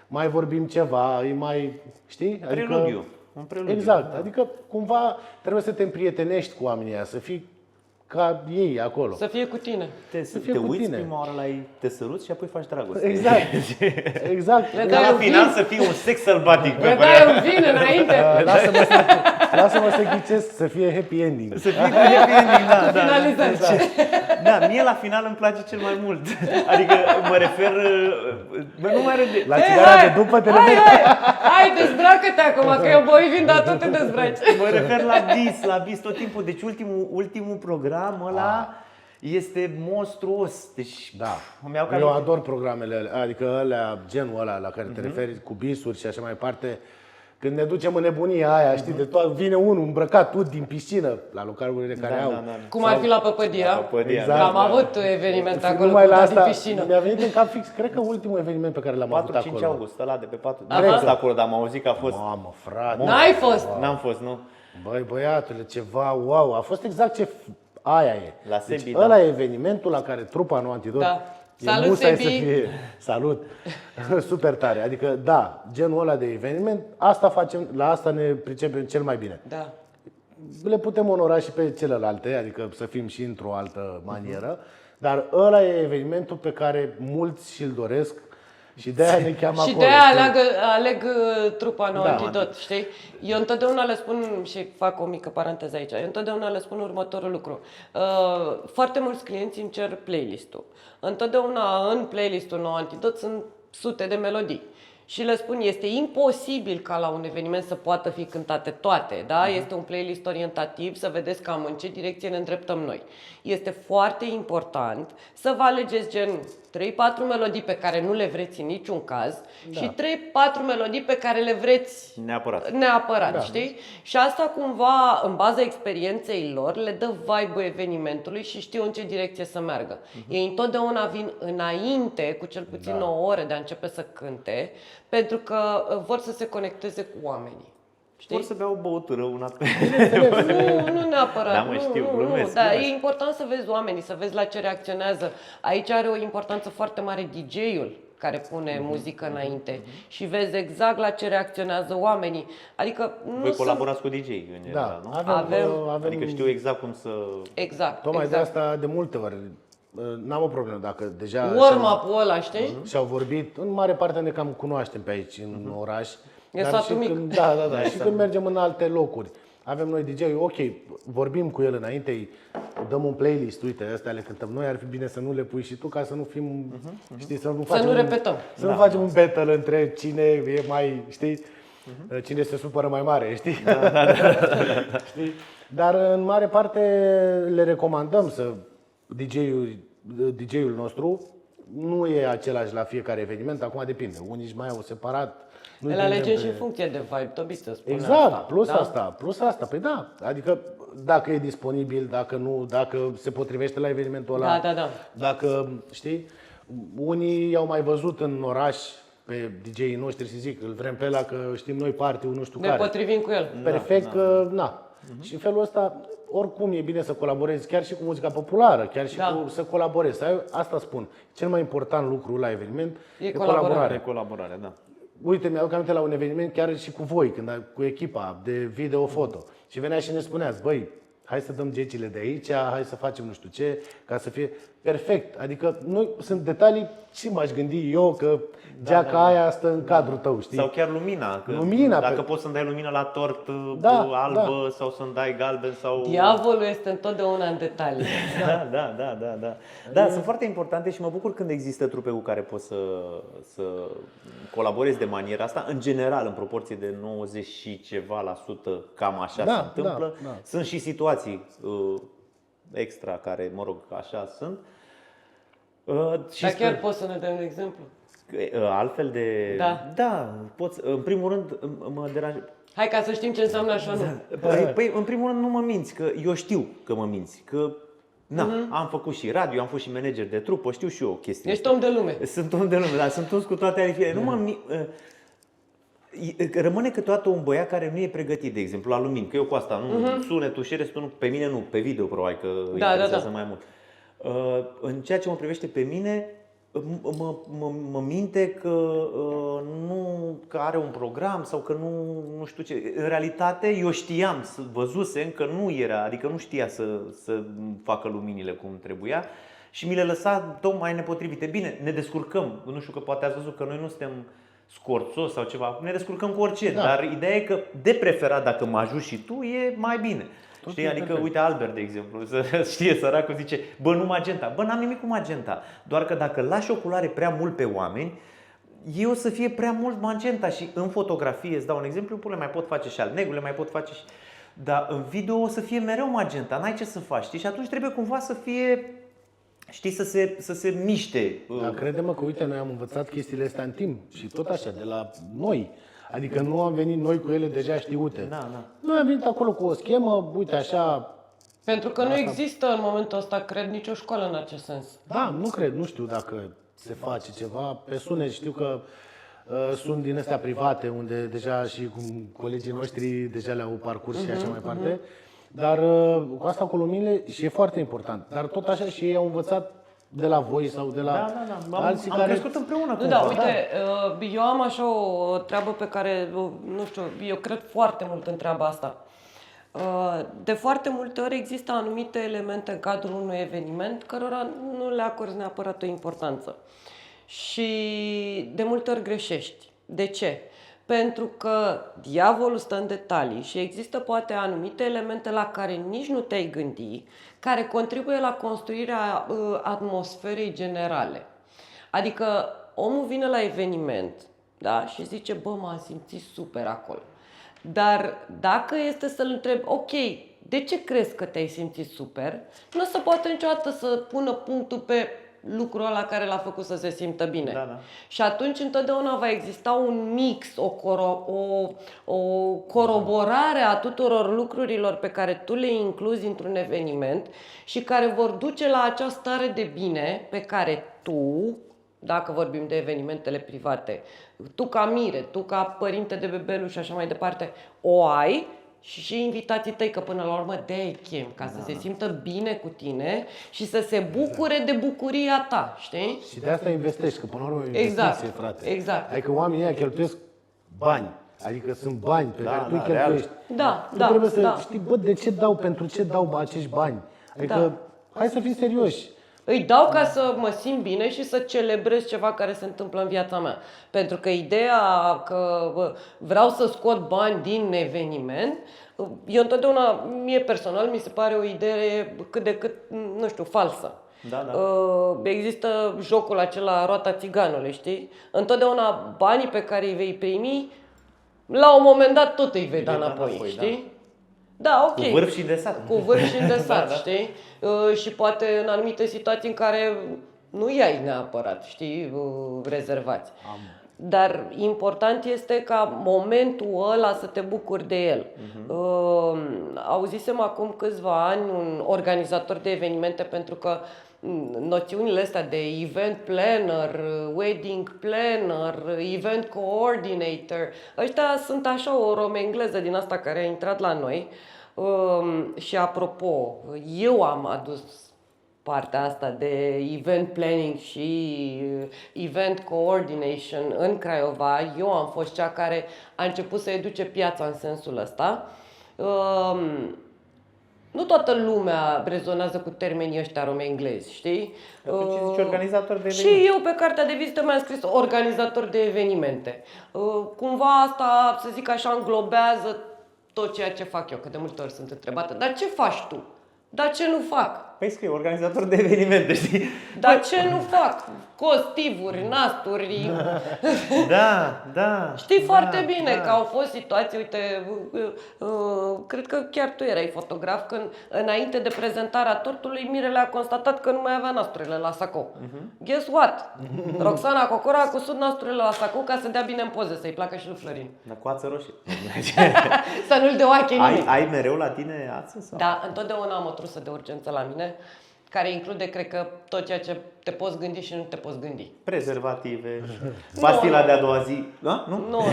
Speaker 1: mai vorbim ceva, îi mai, știi?
Speaker 3: Preludiu. Un preludiu.
Speaker 1: Exact, adică cumva trebuie să te împrietenești cu oamenii ăia, să fii ca ei acolo.
Speaker 2: Să fie cu tine.
Speaker 3: Te uiți prima oară la ei, te săruți și apoi faci dragoste.
Speaker 1: Exact, exact.
Speaker 2: Le
Speaker 3: Ca
Speaker 2: dai
Speaker 3: la
Speaker 2: un
Speaker 3: final
Speaker 2: vin.
Speaker 3: să fie un sex sălbatic.
Speaker 2: Le dai un vin înainte.
Speaker 1: Lasă-mă să ghicesc, să fie happy ending.
Speaker 3: Să fie cu happy ending, da.
Speaker 2: Finalizăm.
Speaker 3: Da, mie la final îmi place cel mai mult. Adică mă refer, nu mai râde.
Speaker 1: La țigara de după te
Speaker 2: Hai, dezbracă-te acum, că eu voi vin, dar tu te dezbraci.
Speaker 3: Mă refer la bis tot timpul. Deci ultimul program ăla este monstruos. Deci
Speaker 1: Da.
Speaker 3: îmi iau
Speaker 1: Eu ador programele alea, adică alea, genul ăla la care te referi, cu bisuri și așa mai departe. Când ne ducem în nebunia aia, știi, de tot, vine unul îmbrăcat tot din piscină, la localurile care au.
Speaker 2: Cum ar fi la Păpădia.
Speaker 1: Exact.
Speaker 2: Am avut eveniment
Speaker 1: Și
Speaker 2: acolo
Speaker 1: numai
Speaker 2: cu
Speaker 1: la
Speaker 2: din
Speaker 1: asta
Speaker 2: piscină.
Speaker 1: mi-a venit în cap fix, cred că ultimul eveniment pe care l-am avut
Speaker 3: 4-5
Speaker 1: acolo.
Speaker 3: august, ăla de pe 4.
Speaker 2: Aha.
Speaker 3: Nu am fost acolo, dar am auzit că a fost.
Speaker 1: Mamă, frate.
Speaker 2: N-ai fost?
Speaker 3: N-am fost, nu?
Speaker 1: Băi, băiatule, ceva wow, a fost exact ce aia e.
Speaker 3: La Sebi,
Speaker 1: deci,
Speaker 3: da.
Speaker 1: ăla e evenimentul la care trupa Nu Antidot
Speaker 2: Da.
Speaker 1: e
Speaker 2: Salut,
Speaker 1: musai
Speaker 2: Sebi!
Speaker 1: să fie. Salut! Super tare. Adică, da, genul ăla de eveniment, asta facem, la asta ne pricepem cel mai bine.
Speaker 2: Da.
Speaker 1: Le putem onora și pe celelalte, adică să fim și într-o altă manieră, dar ăla e evenimentul pe care mulți și-l doresc și de-aia ne cheamă
Speaker 2: Și
Speaker 1: acolo.
Speaker 2: de-aia
Speaker 1: știi?
Speaker 2: aleg trupa Nou
Speaker 1: Da.
Speaker 2: Antidot, știi? Eu întotdeauna le spun, și fac o mică paranteză aici, eu întotdeauna le spun următorul lucru. Foarte mulți clienți îmi cer playlist-ul. Întotdeauna în playlist-ul Nou Antidot sunt sute de melodii. Și le spun, este imposibil ca la un eveniment să poată fi cântate toate, da? Este un playlist orientativ, să vedeți cam în ce direcție ne îndreptăm noi. Este foarte important să vă alegeți gen 3-4 melodii pe care nu le vreți în niciun caz și 3-4 melodii pe care le vreți neapărat, știi? Și asta cumva, în baza experienței lor, le dă vibe-ul evenimentului și știu în ce direcție să meargă. Ei întotdeauna vin înainte, cu cel puțin o oră de a începe să cânte, pentru că vor să se conecteze cu oamenii. Știi?
Speaker 3: Vor să bea o băutură una pe...
Speaker 2: Nu neapărat.
Speaker 3: Da, mă, știu, glumesc,
Speaker 2: Dar
Speaker 3: glumesc.
Speaker 2: e important să vezi oamenii, să vezi la ce reacționează. Aici are o importanță foarte mare DJ-ul care pune muzică înainte și vezi exact la ce reacționează oamenii. Adică nu
Speaker 3: Voi colaborați cu DJ în general, nu?
Speaker 1: avem,
Speaker 3: Adică știu exact cum să...
Speaker 2: Exact.
Speaker 1: Tocmai
Speaker 2: exact.
Speaker 1: de asta, de multe ori, n-am o problemă dacă deja
Speaker 2: Warm-up-ul ăla, știi?
Speaker 1: și-au vorbit, în mare parte ne cam cunoaștem pe aici, în oraș.
Speaker 2: E
Speaker 1: dar
Speaker 2: satul
Speaker 1: și
Speaker 2: mic.
Speaker 1: când, și când mergem în alte locuri. Avem noi DJ, ok, vorbim cu el înainte, îi dăm un playlist, uite, astea le cântăm noi, ar fi bine să nu le pui și tu ca să nu fim, știi, să nu facem
Speaker 2: repetăm.
Speaker 1: Să nu facem un battle între cine e mai, știi, cine se supără mai mare, știi? Știi? Dar în mare parte le recomandăm să DJ-ul nostru nu e același la fiecare eveniment, acum depinde. Unii își mai au separat. nu-i
Speaker 2: Îl
Speaker 1: prindem
Speaker 2: alegem și
Speaker 1: pe-
Speaker 2: în funcție de vibe, Tobiță spune
Speaker 1: Exact,
Speaker 2: asta.
Speaker 1: plus asta, păi da, adică dacă e disponibil, dacă nu, dacă se potrivește la evenimentul ăla,
Speaker 2: Da.
Speaker 1: dacă, știi, unii i-au mai văzut în oraș pe DJ-ii noștri și zic, îl vrem pe ăla că știm noi party-ul nu știu
Speaker 2: Ne
Speaker 1: care.
Speaker 2: potrivim cu el.
Speaker 1: Perfect, că na. Și în felul ăsta, oricum e bine să colaborezi chiar și cu muzica populară, chiar și cu să colaborezi. Asta spun. Cel mai important lucru la eveniment
Speaker 2: E
Speaker 1: colaborare.
Speaker 3: Colaborare, da.
Speaker 1: uite, mi-aduc aminte la un eveniment chiar și cu voi, cu echipa de video-foto. Și venea și ne spuneați, băi, hai să dăm gecile de aici, hai să facem nu știu ce, ca să fie perfect. Adică noi sunt detalii, ce m-aș gândi eu că geaca aia stă în cadrul tău, știi?
Speaker 3: Sau chiar lumina. Că
Speaker 1: Lumina,
Speaker 3: dacă poți să-mi dai lumină la tort albă sau să-mi dai galben sau...
Speaker 2: Diavolul este întotdeauna în detalii.
Speaker 3: Da, sunt foarte importante și mă bucur când există trupe cu care poți să colaborezi de maniera asta. În general, în proporție de 90 și ceva la sută, cam așa se întâmplă. Sunt și situații extra care, mă rog, așa sunt.
Speaker 2: Dar chiar poți să ne dai un exemplu?
Speaker 3: Altfel de... Da, poți. În primul rând, mă deranjează.
Speaker 2: Hai ca să știm ce înseamnă așa nu.
Speaker 3: Păi, în primul rând, nu mă minți, că eu știu că mă minți. Că am făcut și radio, am fost și manager de trupă, știu și eu chestii.
Speaker 2: Ești om de lume.
Speaker 3: Sunt om de lume, dar sunt uns cu toate arifiile. Rămâne câteodată un băiat care nu e pregătit, de exemplu, la lumini, că eu cu asta, nu, sunetul și restul nu, pe mine nu, pe video probabil că îi interesează mai mult. În ceea ce mă privește pe mine, mă minte că că are un program sau că nu știu ce. În realitate, eu știam, văzusem că nu era, adică nu știa să facă luminile cum trebuia și mi le lăsa tocmai nepotrivite. Bine, ne descurcăm, nu știu că poate ați văzut că noi nu suntem scorțos sau ceva, ne descurcăm cu orice, dar ideea e că de preferat dacă mă ajuți și tu e mai bine. Știi? Adică, uite, Albert, de exemplu, știe, săracul, zice, bă, nu magenta. Bă, n-am nimic cu magenta. Doar că dacă lași o culoare prea mult pe oameni, eu să fie prea mult magenta. Și în fotografie, îți dau un exemplu, le mai pot face și al negru, le mai pot face și... Dar în video o să fie mereu magenta, n-ai ce să faci, știi? Și atunci trebuie cumva să fie, știi, să se miște.
Speaker 1: Dar crede-mă că, uite, noi am învățat chestiile astea în timp și tot așa, de la noi. Adică nu am venit noi cu ele deja știute. Noi am venit acolo cu o schemă, uite așa...
Speaker 2: Pentru că nu există în momentul ăsta, cred, nicio școală în acest sens.
Speaker 1: Da, nu cred, nu știu dacă se face ceva. Pe Sunet știu că sunt din astea private, unde deja și colegii noștri deja le-au parcurs și așa mai departe. Dar cu asta cu luminile și e foarte important. Dar tot așa și ei au învățat de la voi sau de la alții
Speaker 3: am
Speaker 1: care...
Speaker 3: crescut împreună.
Speaker 2: Uite, eu am așa o treabă pe care, nu știu, eu cred foarte mult în treaba asta. De foarte multe ori există anumite elemente în cadrul unui eveniment cărora nu le acorzi neapărat o importanță. Și de multe ori greșești. De ce? Pentru că diavolul stă în detalii și există poate anumite elemente la care nici nu te-ai gândi, care contribuie la construirea atmosferei generale. Adică omul vine la eveniment, da, și zice, bă, m-am simțit super acolo. Dar dacă este să-l întreb, ok, de ce crezi că te-ai simțit super? Nu o să poată niciodată să pună punctul pe lucrul ăla care l-a făcut să se simtă bine. Și atunci întotdeauna va exista un mix, o coroborare a tuturor lucrurilor pe care tu le incluzi într-un eveniment și care vor duce la acea stare de bine pe care tu, dacă vorbim de evenimentele private, tu ca mire, tu ca părinte de bebeluș și așa mai departe, o ai și invitații tăi, că până la urmă de-aia chem, ca să se simtă bine cu tine și să se bucure de bucuria ta, știi?
Speaker 1: Și de asta investești, că până la urmă e investiție, frate.
Speaker 2: Exact.
Speaker 1: Adică oamenii ăia cheltuiesc bani. Adică sunt bani pe care tu îi cheltuiești. Tu trebuie să știi, bă, de ce dau, pentru ce dau acești bani. Adică, hai să fim serioși.
Speaker 2: Îi dau ca să mă simt bine și să celebrez ceva care se întâmplă în viața mea. Pentru că ideea că vreau să scot bani din eveniment, eu întotdeauna, mie personal, mi se pare o idee cât de cât, nu știu, falsă. Există jocul acela, roata țiganului, știi? Întotdeauna banii pe care îi vei primi, la un moment dat tot îi vei da înapoi, știi? Da, ok.
Speaker 3: Cu vârf și îndesat.
Speaker 2: Cu vârf și îndesat, știi? Și poate în anumite situații în care nu i-ai neapărat, știi, rezervați. Dar important este ca momentul ăla să te bucuri de el. Auzisem acum câțiva ani un organizator de evenimente, pentru că noțiunile astea de event planner, wedding planner, event coordinator, ăștia sunt așa o romă engleză din asta care a intrat la noi. Și apropo, eu am adus partea asta de event planning și event coordination în Craiova. Eu am fost cea care a început să educe piața în sensul ăsta. Nu toată lumea rezonează cu termenii ăștia romeni-englezi, știi?
Speaker 3: Atunci zici organizator de
Speaker 2: Și
Speaker 3: evenimente.
Speaker 2: eu pe cartea de vizită mi-am scris organizator de evenimente. Cumva asta, să zic așa, înglobează tot ceea ce fac eu, că de multe ori sunt întrebată, dar ce faci tu? Dar ce nu fac?
Speaker 3: Păi scrie organizator de evenimente, știi?
Speaker 2: Dar ce nu fac? Costivuri, nasturi.
Speaker 3: Da.
Speaker 2: Știi foarte bine că au fost situații, uite, cred că chiar tu erai fotograf, când înainte de prezentarea tortului, Mirele a constatat că nu mai avea nasturile la sacou. Guess what? Roxana Cocora a cusut nasturile la sacou ca să dea bine în poze, să-i placă și lui Florin.
Speaker 3: Dar cu ață roșie.
Speaker 2: Să nu-l deoache nimic.
Speaker 3: ai mereu la tine ață? Sau?
Speaker 2: Da, întotdeauna am o trusă de urgență la mine, care include, cred că, tot ceea ce te poți gândi și nu te poți gândi.
Speaker 3: Prezervative, pastila de a doua zi. Da? Nu?
Speaker 2: Nu.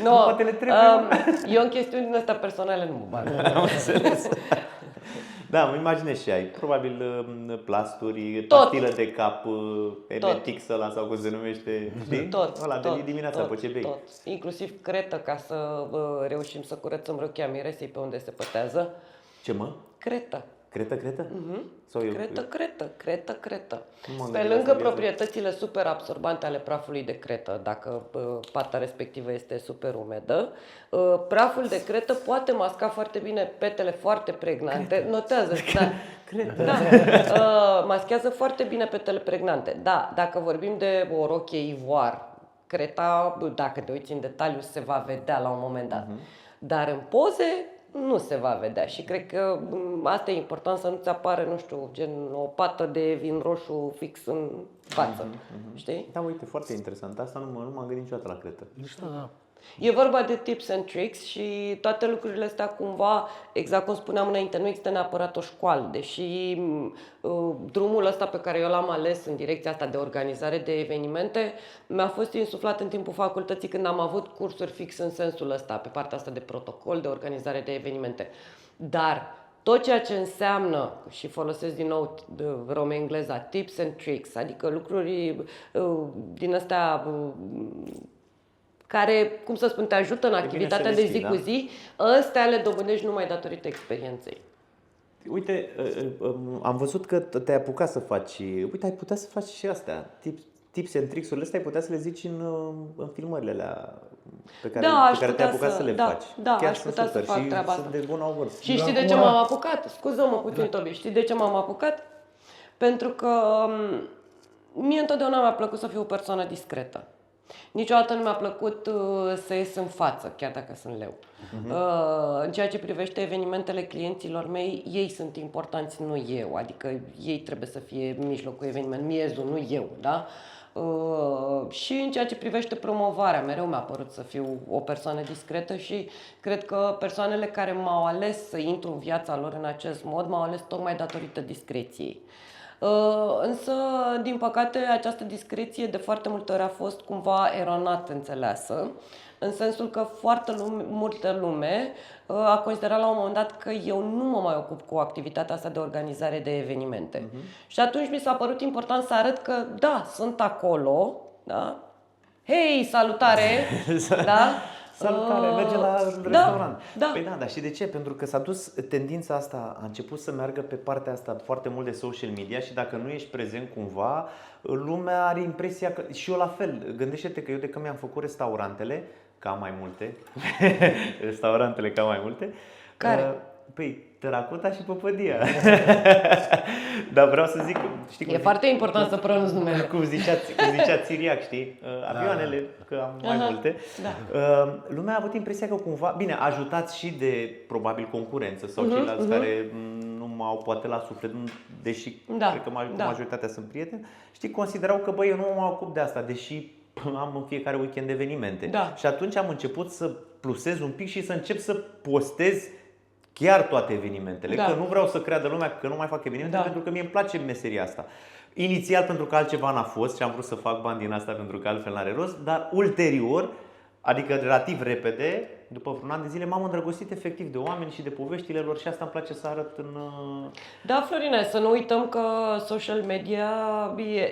Speaker 2: Nu,
Speaker 3: Poate le trebuie.
Speaker 2: eu în chestiuni din astea personale nu mă bag.
Speaker 3: Am înțeles. Da, mă imaginez și ai. Probabil plasturi,
Speaker 2: Tot.
Speaker 3: pastilă de cap, Emetix ăla sau cum se numește, știi?
Speaker 2: Tot.
Speaker 3: Ăla de dimineața pe ce bei.
Speaker 2: Tot. Inclusiv cretă ca să reușim să curățăm rochia miresei pe unde se pătează.
Speaker 3: Ce mă?
Speaker 2: Cretă.
Speaker 3: Cretă? Sau eu?
Speaker 2: Cretă.
Speaker 3: Nu m-am
Speaker 2: Pe
Speaker 3: gândit la
Speaker 2: lângă
Speaker 3: asta,
Speaker 2: proprietățile super absorbante ale prafului de cretă, dacă pata respectivă este super umedă, praful de cretă poate masca foarte bine petele foarte pregnante. Notează, da. Maschează foarte bine petele pregnante. Da, dacă vorbim de o rochie ivoar, creta, dacă te uiți în detaliu, se va vedea la un moment dat. Dar în poze nu se va vedea și cred că asta e important, să nu-ți apară, nu știu, gen o pată de vin roșu fix în față, știi?
Speaker 3: Da, uite, foarte interesant. Asta nu m-am gândit niciodată la cretă.
Speaker 2: E vorba de tips and tricks și toate lucrurile astea cumva, exact cum spuneam înainte, nu există neapărat o școală, deși drumul ăsta pe care eu l-am ales în direcția asta de organizare de evenimente mi-a fost insuflat în timpul facultății când am avut cursuri fix în sensul ăsta, pe partea asta de protocol, de organizare de evenimente. Dar tot ceea ce înseamnă, și folosesc din nou romă-engleza, tips and tricks, adică lucruri din astea care, cum să spun, te ajută în activitatea de zi cu zi, ăstea le dobândești numai datorită experienței.
Speaker 3: Uite, am văzut că te-ai apucat să faci, uite, ai putea să faci și astea, tips and tricks-urile astea, ai putea să le zici în filmările alea pe care te-ai apucat să le faci.
Speaker 2: Da,
Speaker 3: chiar
Speaker 2: aș putea să fac treaba asta.
Speaker 3: Sunt de bun augur.
Speaker 2: Și știi de ce m-am apucat? Scuză-mă puțin, Tobi, știi de ce m-am apucat? Pentru că mie întotdeauna mi-a plăcut să fiu o persoană discretă. Niciodată nu mi-a plăcut să ies în față, chiar dacă sunt leu. În ceea ce privește evenimentele clienților mei, ei sunt importanți, nu eu. Adică ei trebuie să fie mijlocul eveniment, miezul, nu eu, da? Și în ceea ce privește promovarea, mereu mi-a părut să fiu o persoană discretă și cred că persoanele care m-au ales să intru în viața lor în acest mod, m-au ales tocmai datorită discreției. Însă, din păcate, această discreție de foarte multe ori a fost cumva eronat înțeleasă, în sensul că foarte multă lume a considerat la un moment dat că eu nu mă mai ocup cu activitatea asta de organizare de evenimente. Și atunci mi s-a părut important să arăt că, da, sunt acolo, da? Hei, salutare! Da?
Speaker 3: Salutare, merge la restaurant.
Speaker 2: Da.
Speaker 3: Păi da, dar știi de ce? Pentru că s-a dus tendința asta, a început să meargă pe partea asta foarte mult de social media și dacă nu ești prezent cumva, lumea are impresia că... Și eu la fel, gândește-te că eu de când mi-am făcut restaurantele, cam mai multe,
Speaker 2: Care?
Speaker 3: Păi, Teracota și Păpădia. Dar vreau să zic, știi cum
Speaker 2: foarte important să pronunți numele.
Speaker 3: cum zicea Țiriac, știi? Avioanele, că am mai multe. Lumea a avut impresia că cumva, bine, ajutați și de probabil concurență sau ceilalți care nu m-au poate la suflet, deși cred că majoritatea sunt prieteni, știi, considerau că băi, eu nu mă ocup de asta, deși am în fiecare weekend evenimente. Și atunci am început să plusez un pic și să încep să postez chiar toate evenimentele, că nu vreau să creadă lumea că nu mai fac evenimente, pentru că mie îmi place meseria asta. Inițial pentru că altceva n-a fost și am vrut să fac bani din asta pentru că altfel n-are rost, dar ulterior, adică relativ repede, după vreun an de zile, m-am îndrăgostit efectiv de oameni și de poveștile lor și asta îmi place să arăt în...
Speaker 2: Da, Florina, să nu uităm că social media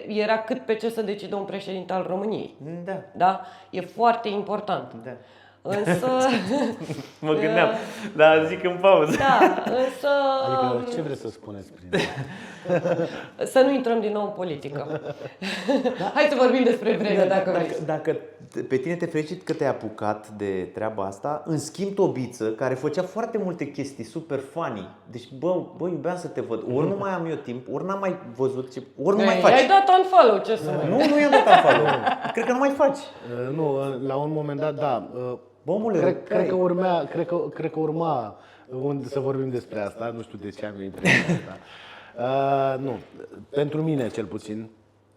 Speaker 2: era cât pe ce să decidă un președinte al României.
Speaker 3: Da,
Speaker 2: Da? E foarte important.
Speaker 3: da.
Speaker 2: Însă,
Speaker 3: Mă gândeam, dar zic în pauză.
Speaker 2: da, însă
Speaker 1: Adică ce vreți să spuneți prin
Speaker 2: să nu intrăm din nou în politică. Hai să vorbim despre vreme, dacă vrei.
Speaker 3: Dacă pe tine te felicit că te-ai apucat de treaba asta, în schimb Tobiță, care făcea foarte multe chestii super funny. Deci, bă, iubeam să te văd. Ori nu mai am eu timp, ori n-am mai văzut, ori nu mai faci.
Speaker 2: I-ai dat unfollow, ce să mai...
Speaker 3: Nu i-am dat unfollow. Cred că nu mai faci.
Speaker 1: Nu, la un moment dat, da.
Speaker 3: Bă, omule,
Speaker 1: Cred că urma să vorbim despre asta, nu știu de ce am impresia asta. Nu, pentru mine cel puțin,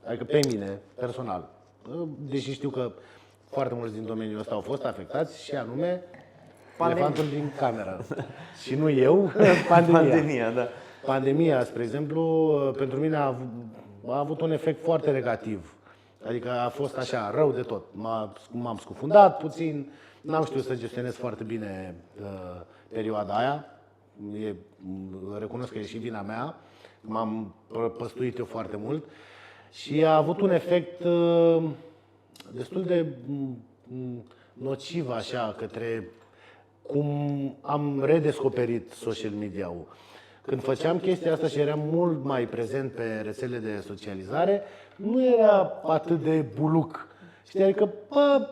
Speaker 1: adică pe mine, personal, deși știu că foarte mulți din domeniul ăsta au fost afectați și anume elefantul din cameră. Și nu eu,
Speaker 3: pandemia, da.
Speaker 1: Pandemia, spre exemplu, pentru mine a avut un efect foarte negativ. Adică a fost așa, rău de tot. M-am scufundat puțin, n-am știut să gestionez foarte bine perioada aia. Recunosc că e și vina mea, m-am păstuit eu foarte mult și a avut un efect destul de nociv așa către cum am redescoperit social media-ul. Când făceam chestia asta și eram mult mai prezent pe rețelele de socializare, nu era atât de buluc. Știi, adică, bă,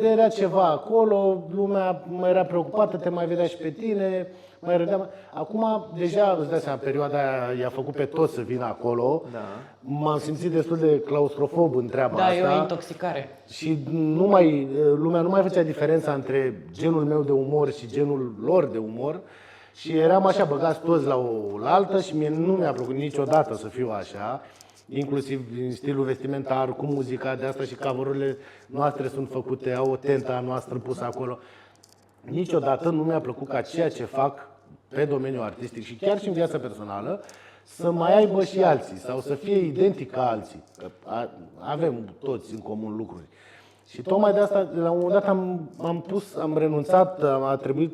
Speaker 1: era ceva acolo, lumea mai era preocupată, te mai vedea și pe tine, mai râdea. Acum, deja, îți dai seama, perioada aia i-a făcut pe toți să vină acolo.
Speaker 3: Da.
Speaker 1: M-am simțit destul de claustrofob în treaba
Speaker 2: Da,
Speaker 1: asta.
Speaker 2: e o intoxicare.
Speaker 1: Și lumea nu mai făcea diferența între genul meu de umor și genul lor de umor. Și eram așa băgați toți la oaltă și mie nu mi-a plăcut niciodată să fiu așa. Inclusiv în stilul vestimentar, cu muzica de asta și cover-urile noastre sunt făcute, au o tenta noastră pusă acolo. Niciodată nu mi-a plăcut ca ceea ce fac pe domeniul artistic și chiar și în viața personală să mai aibă și alții sau să fie identic ca alții. Că avem toți în comun lucruri. Și tocmai de asta, la un moment dat am renunțat,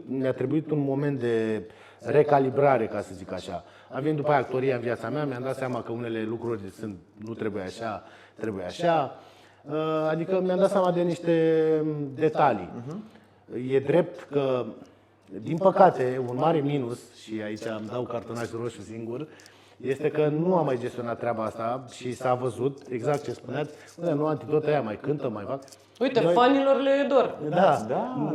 Speaker 1: mi-a trebuit un moment de recalibrare, ca să zic așa. Având după aia actoria în viața mea, mi-am dat seama că unele lucruri nu trebuie așa, trebuie așa. Adică mi-am dat seama de niște detalii. E drept că, din păcate, un mare minus, și aici îmi dau cartonașul roșu singur, este că nu am mai gestionat treaba asta și s-a văzut, exact ce spuneați, nu antidote aia mai cântă, mai fac.
Speaker 2: Uite, fanilor le e dor.
Speaker 1: Da.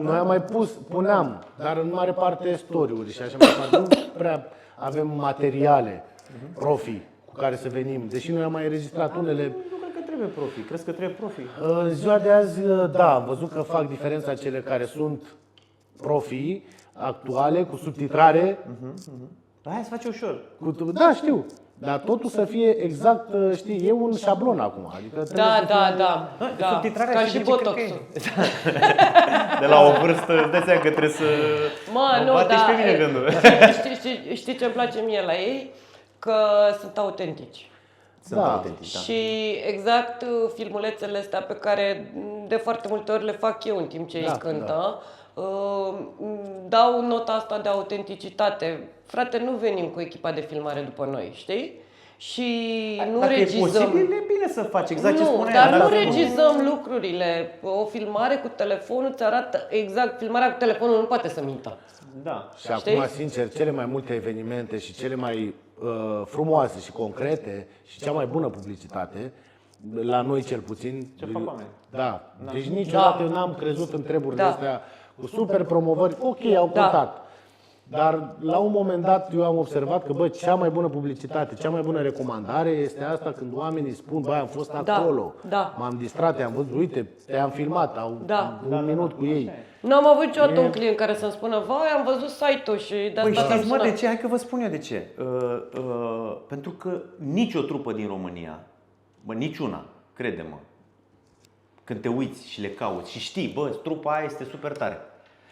Speaker 1: Noi am mai puneam, dar în mare parte story-uri și așa mai departe. Nu prea avem materiale profi cu care să venim, deși noi am mai înregistrat unele.
Speaker 3: Nu cred că trebuie profi. Crezi că trebuie profi?
Speaker 1: În ziua de azi, da, am văzut că fac diferența cele care sunt profi, actuale, cu subtitrare.
Speaker 3: Hai să faci ușor.
Speaker 1: Da, știu. Dar totul să fie exact, știi, e un șablon acum. Adică
Speaker 2: Da.
Speaker 3: Subtitrarea
Speaker 2: Ca
Speaker 3: și
Speaker 2: și
Speaker 3: zice, cred că
Speaker 2: botoxul.
Speaker 3: De la o vârstă, dai seama că trebuie să
Speaker 2: Nu,
Speaker 3: bate și
Speaker 2: da.
Speaker 3: pe mine gândul.
Speaker 2: Știi ce îmi place mie la ei? Că sunt autentici.
Speaker 3: Sunt autentic, da.
Speaker 2: Și exact filmulețele astea pe care de foarte multe ori le fac eu în timp ce ei cântă, dau nota asta de autenticitate. Frate, nu venim cu echipa de filmare după noi, știi? Și nu
Speaker 3: Dacă
Speaker 2: regizăm.
Speaker 3: e posibil, e bine să faci exact ce spuneai.
Speaker 2: Dar nu
Speaker 3: dacă
Speaker 2: regizăm lucrurile. O filmare cu telefonul îți arată exact. Filmarea cu telefonul nu poate să mintă.
Speaker 3: Da.
Speaker 1: Și acum, sincer, cele mai multe evenimente și cele mai frumoase și concrete și cea mai bună publicitate, la noi cel puțin.
Speaker 3: Ce fac oamenii.
Speaker 1: Da. Deci niciodată eu n-am crezut în treburile astea cu super promovări. Ok, au contat. Dar la un moment dat eu am observat că, cea mai bună publicitate, cea mai bună recomandare este asta când oamenii spun, am fost acolo, m-am distrat, te-am văzut, uite, te-am filmat, au un minut cu ei.
Speaker 2: Nu am avut niciodată un client care să-mi spună, am văzut site-ul și de asta
Speaker 3: Păi știți, de ce? Hai că vă spun eu de ce. Pentru că nicio trupă din România, niciuna, crede-mă, când te uiți și le cauți și știi, trupa aia este super tare.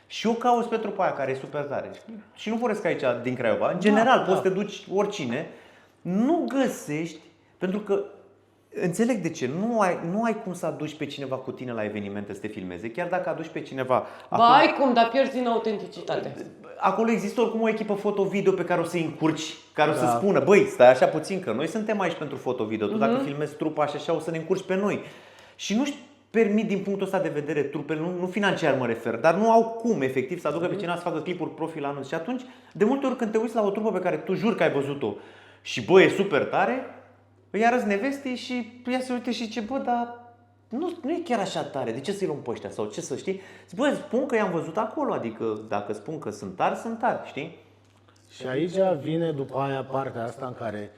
Speaker 3: Și eu cauți pe trupa aia care e super tare. Și nu vorbesc aici din Craiova. În general, poți să te duci oricine. Nu găsești, pentru că Înțeleg de ce. Nu ai cum să aduci pe cineva cu tine la evenimente să te filmeze, chiar dacă aduci pe cineva.
Speaker 2: Ba, ai cum, dar pierzi din autenticitate.
Speaker 3: Acolo există oricum o echipă foto-video pe care o să-i încurci, care o să spună, băi, stai așa puțin, că noi suntem aici pentru foto-video, tu dacă filmezi trupa așa o să ne încurci pe noi. Și nu-și permit din punctul ăsta de vedere trupele, nu financiar mă refer, dar nu au cum efectiv să aducă pe cineva să facă clipuri profil anunț. Și atunci, de multe ori când te uiți la o trupă pe care tu juri că ai văzut-o și bă, e super tare, îi arăți nevestei și ea se uite și zice, bă, dar nu e chiar așa tare, de ce să-i luăm pe ăștia sau ce să știi? Bă, spun că i-am văzut acolo, adică dacă spun că sunt tari, știi?
Speaker 1: Și aici vine după aia partea asta în care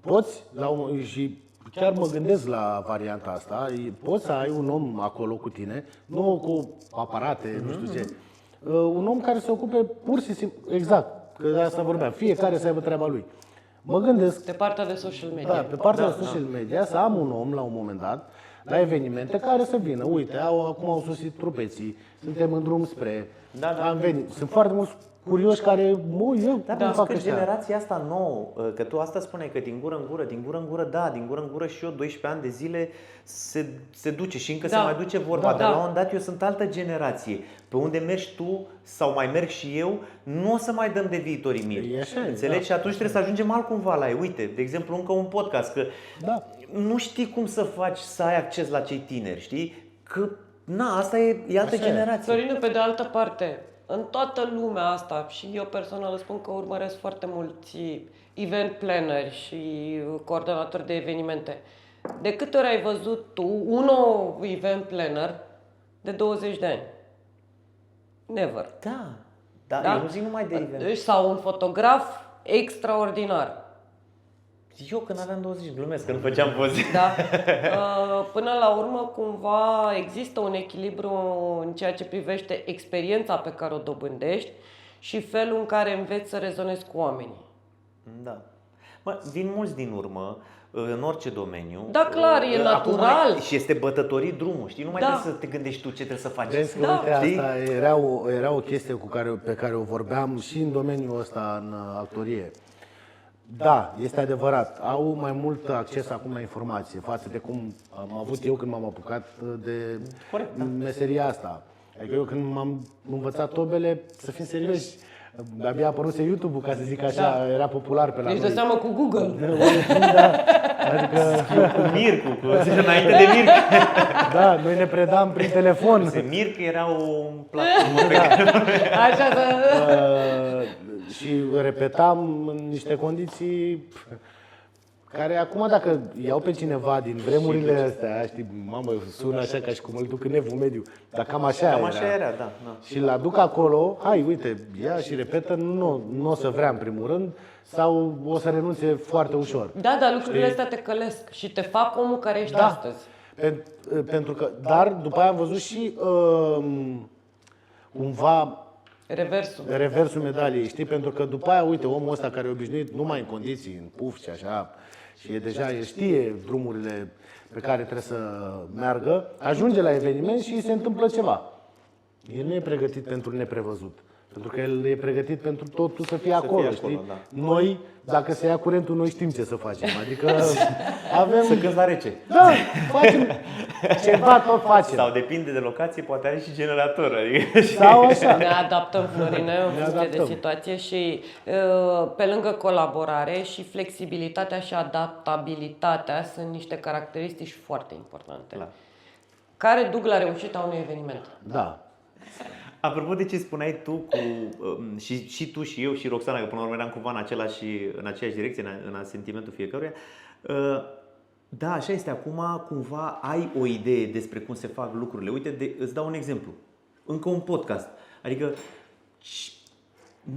Speaker 1: poți, și chiar mă gândesc la varianta asta, poți să ai un om acolo cu tine, nu cu aparate, nu știu ce, un om care se ocupe pur și simplu, exact, că de asta vorbeam, fiecare să aibă treaba lui. Mă gândesc,
Speaker 2: Pe partea de social media.
Speaker 1: da, pe partea de social media, să am un om la un moment dat, la evenimente, care să vină. Uite, acum au sosit trupeții, suntem în drum spre... Am venit. Sunt foarte mulți curioși care, eu cum fac
Speaker 3: că
Speaker 1: ăștia?
Speaker 3: generația asta nouă, că tu asta spuneai, că din gură în gură, da, din gură în gură și eu 12 ani de zile se duce și încă se mai duce vorba, dar la un moment dat eu sunt altă generație. Pe unde mergi tu sau mai merg și eu, nu o să mai dăm de viitorii miri. Înțelegi? Și atunci trebuie să ajungem altcumva la ei. Uite, de exemplu, încă un podcast, că nu știi cum să faci să ai acces la cei tineri, știi? Că, asta e altă generație.
Speaker 2: Sorinu, pe de altă parte, în toată lumea asta, și eu personal spun că urmăresc foarte mulți event planneri și coordonatori de evenimente. De câte ori ai văzut tu un nou event planner de 20 de ani? Never.
Speaker 3: Da, eu nu zic numai de event.
Speaker 2: Sau un fotograf extraordinar.
Speaker 3: Eu când aveam 20, glumesc că nu făceam poze.
Speaker 2: Da. Până la urmă, cumva, există un echilibru în ceea ce privește experiența pe care o dobândești și felul în care înveți să rezonezi cu oamenii.
Speaker 3: Da. Vin mulți din urmă, în orice domeniu.
Speaker 2: Da, clar, e natural.
Speaker 3: Și este bătătorit drumul, știi? Nu mai trebuie să te gândești tu ce trebuie să faci.
Speaker 1: Vezi că, uite, asta era o chestie pe care o vorbeam și în domeniul ăsta, în actorie. Da, este adevărat. Au mai mult acces acum la informație față de cum am avut eu când m-am apucat de meseria asta. Adică eu când m-am învățat tobele, să fim serioși, abia apăruse YouTube-ul, ca să zic așa, era popular pe la noi.
Speaker 2: Deci de seama cu Google.
Speaker 1: Adică...
Speaker 3: Cu Mircu, înainte de Mircu.
Speaker 1: Da, noi ne predam prin telefon.
Speaker 3: Mircu era un platformă pe care...
Speaker 2: Așa
Speaker 1: și repetam în niște condiții care acum dacă iau pe cineva din vremurile astea, știi, mamă, sună așa ca și cum îl duc în evul mediu, dar cam așa
Speaker 3: era, da.
Speaker 1: Și îl aduc acolo, hai, uite, ia și repetă, nu o să vrea în primul rând sau o să renunțe foarte ușor.
Speaker 2: Da, dar lucrurile astea te călesc și te fac omul care ești astăzi.
Speaker 1: Pentru că, dar după aia am văzut și cumva reversul medaliei, știi? Pentru că după aia, uite, omul ăsta care e obișnuit numai în condiții, în puf și așa, și el știe drumurile pe care trebuie să meargă, ajunge la eveniment și îi se întâmplă ceva. El nu e pregătit pentru neprevăzut. Pentru că el e pregătit pentru totul să fie acolo, știi? Da. Noi, dacă se ia curentul, noi știm ce să facem. Adică avem...
Speaker 3: Să cânti la rece.
Speaker 1: Da, facem ceva, tot facem.
Speaker 3: Sau depinde de locație, poate are și generator. Adică...
Speaker 1: Sau așa.
Speaker 2: Ne adaptăm, Florine, în funcție de situație și pe lângă colaborare și flexibilitatea și adaptabilitatea sunt niște caracteristici foarte importante. Clar. Care duc la reușita unui eveniment.
Speaker 1: Da.
Speaker 3: Apropo de ce spuneai tu și tu și eu și Roxana, că până la urmă eram cumva în aceeași direcție, în sentimentul fiecăruia. Da, așa este. Acum cumva ai o idee despre cum se fac lucrurile. Uite, îți dau un exemplu. Încă un podcast. Adică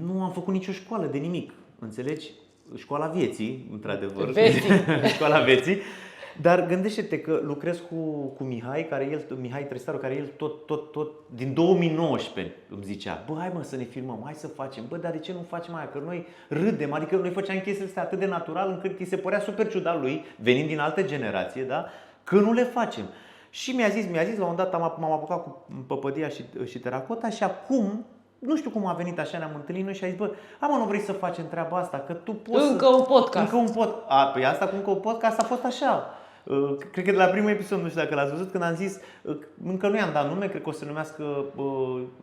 Speaker 3: nu am făcut nicio școală de nimic. Înțelegi? Școala vieții, într-adevăr. Școala vieții. Dar gândește-te că lucrez cu Mihai, Mihai Trestaru, care el tot din 2019 îmi zicea: bă, hai mă să ne filmăm, hai să facem, bă, dar de ce nu facem aia? Că noi râdem, adică noi făceam chestiile astea atât de natural încât îi se părea super ciudat lui, venind din altă generație, da? Că nu le facem. Și mi-a zis, la un moment dat m-am apucat cu păpădia și teracota și acum, nu știu cum a venit așa, ne-am întâlnit noi și a zis: bă, nu vrei să facem treaba asta, că tu poți
Speaker 2: un podcast.
Speaker 3: Încă un podcast. Păi asta cu încă un podcast a fost așa. Cred că de la primul episod, nu știu dacă l-ați văzut, când am zis, încă nu i-am dat nume, cred că o să se numească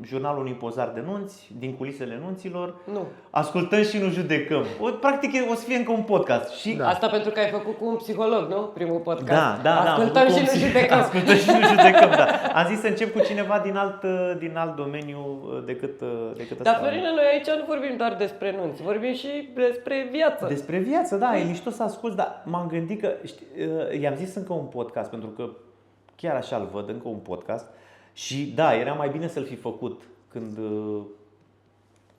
Speaker 3: Jurnalul unui pozar de nunți, din culisele nunților.
Speaker 2: Nu.
Speaker 3: Ascultăm și nu judecăm. Practic o să fie încă un podcast. Și
Speaker 2: Asta pentru că ai făcut cu un psiholog, nu? Primul podcast.
Speaker 3: da,
Speaker 2: Ascultăm și nu judecăm.
Speaker 3: Ascultăm și nu judecăm, da. Am zis să încep cu cineva din alt domeniu decât
Speaker 2: Dar
Speaker 3: ăsta.
Speaker 2: Florina, noi aici nu vorbim doar despre nunți, vorbim și despre viață.
Speaker 3: Despre viață, da, e mișto să asculți, dar m-am gândit că, i-am zis încă un podcast, pentru că chiar așa îl văd, încă un podcast. Și da, era mai bine să-l fi făcut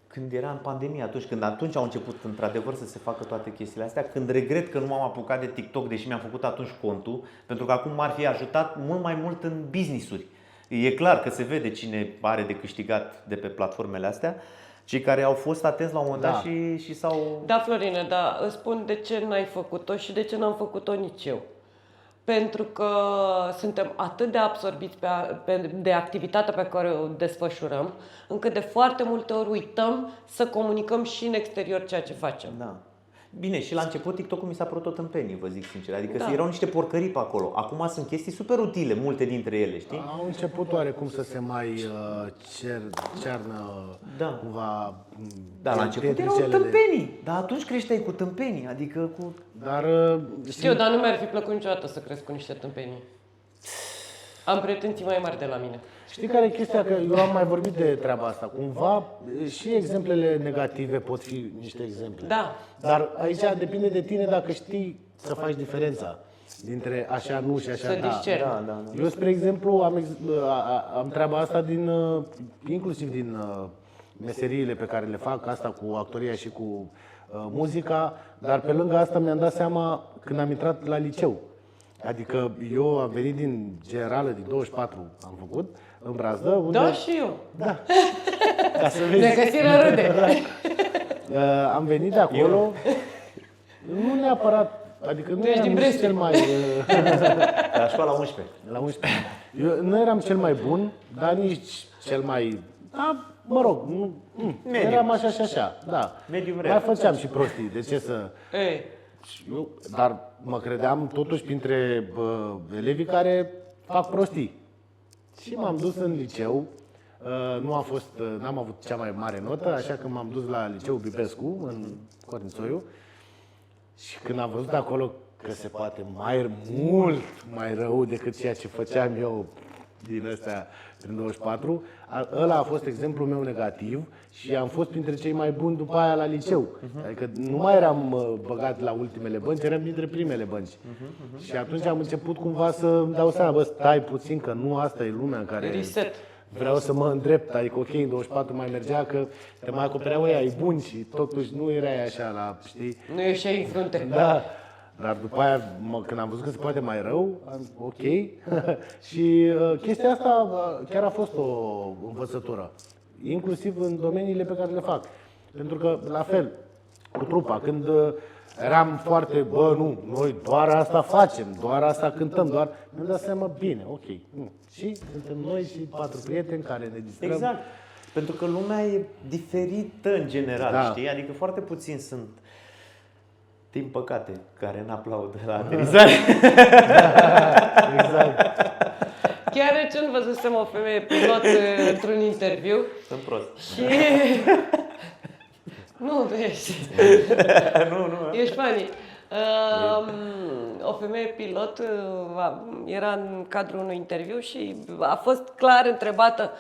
Speaker 3: când era în pandemie, atunci au început într-adevăr să se facă toate chestiile astea, când regret că nu m-am apucat de TikTok, deși mi-am făcut atunci contul, pentru că acum m-ar fi ajutat mult mai mult în business-uri. E clar că se vede cine are de câștigat de pe platformele astea, cei care au fost atenți la un moment dat și s-au...
Speaker 2: Da, Florina, da, îți spun de ce n-ai făcut-o și de ce n-am făcut-o nici eu. Pentru că suntem atât de absorbiți de activitatea pe care o desfășurăm, încât de foarte multe ori uităm să comunicăm și în exterior ceea ce facem.
Speaker 3: Da. Bine, și la început TikTok-ul mi s-a părut tot în penii, vă zic sincer. Adică erau niște porcării pe acolo. Acum sunt chestii super utile, multe dintre ele, știi?
Speaker 1: Au început oarecum să se mai cearnă cumva.
Speaker 3: Da, la început erau tâmpenii, dar atunci creșteai cu tâmpenii, adică cu...
Speaker 1: Dar
Speaker 2: știu, dar nu mi-ar fi plăcut niciodată să cresc cu niște tâmpenii. Am pretenții mai mari de la mine.
Speaker 1: Știi care e chestia? Că eu am mai vorbit de treaba asta. Cumva și exemplele negative pot fi niște exemple.
Speaker 2: Da.
Speaker 1: Dar aici depinde de tine dacă știi să faci diferența dintre așa nu și așa
Speaker 2: să
Speaker 1: da.
Speaker 2: discerni.
Speaker 3: Da.
Speaker 1: Eu, spre exemplu, am treaba asta inclusiv din meseriile pe care le fac, asta cu actoria și cu muzica, dar pe lângă asta mi-am dat seama când am intrat la liceu. Adică eu am venit din generală, din 24 am făcut, în Brazdă. Unde...
Speaker 2: Da, și eu.
Speaker 1: Da. Ca să vezi.
Speaker 2: Ne găsiră râde.
Speaker 1: Am venit de acolo, nu neapărat, adică nu eram nici cel mai...
Speaker 3: La școala 11.
Speaker 1: La 11. Eu nu eram cel mai bun, dar nici cel mai... Da, mă rog, eram așa și așa, da.
Speaker 3: Medium
Speaker 1: mai
Speaker 3: rea.
Speaker 1: făceam și prostii, de ce să...
Speaker 2: Ei.
Speaker 1: Dar mă credeam totuși printre elevii care fac prostii. Și m-am dus în liceu, n-am avut cea mai mare notă, așa că m-am dus la liceul Bibescu, în Cornițoiu. Și când am văzut acolo că se poate mult mai rău decât ceea ce făceam eu din astea prin 24, ăla a fost exemplul meu negativ și am fost printre cei mai buni după aia la liceu. Adică nu mai eram băgat la ultimele bănci, eram dintre primele bănci. Și atunci am început cumva să îmi dau seama, bă, stai puțin că nu asta e lumea în care
Speaker 2: Reset.
Speaker 1: vreau să mă îndrept. Adică ok, în 24 mai mergea că te mai acopereau ăia, ai buni și totuși nu erai așa la, știi?
Speaker 2: Nu ieșeai în frunte.
Speaker 1: Da. Dar după aia, când am văzut că se poate mai rău, am zis, ok. Și chestia asta chiar a fost o învățătură, inclusiv în domeniile pe care le fac. Pentru că, la fel, cu trupa, când eram foarte, nu, noi doar asta facem, doar asta cântăm, doar... Mi-am dat seama, bine, ok. Și suntem noi și 4 prieteni care ne distrăm.
Speaker 3: Exact. Pentru că lumea e diferită în general,
Speaker 1: Da.
Speaker 3: știi? Adică foarte puțini sunt, din păcate, care n-aplaudă la aterizare.
Speaker 1: Exact.
Speaker 2: Chiar recent văzusem o femeie pilot într-un interviu.
Speaker 3: Sunt prost.
Speaker 2: Și... nu ești.
Speaker 3: Nu.
Speaker 2: Ești funny. O femeie pilot era în cadrul unui interviu și a fost clar întrebată: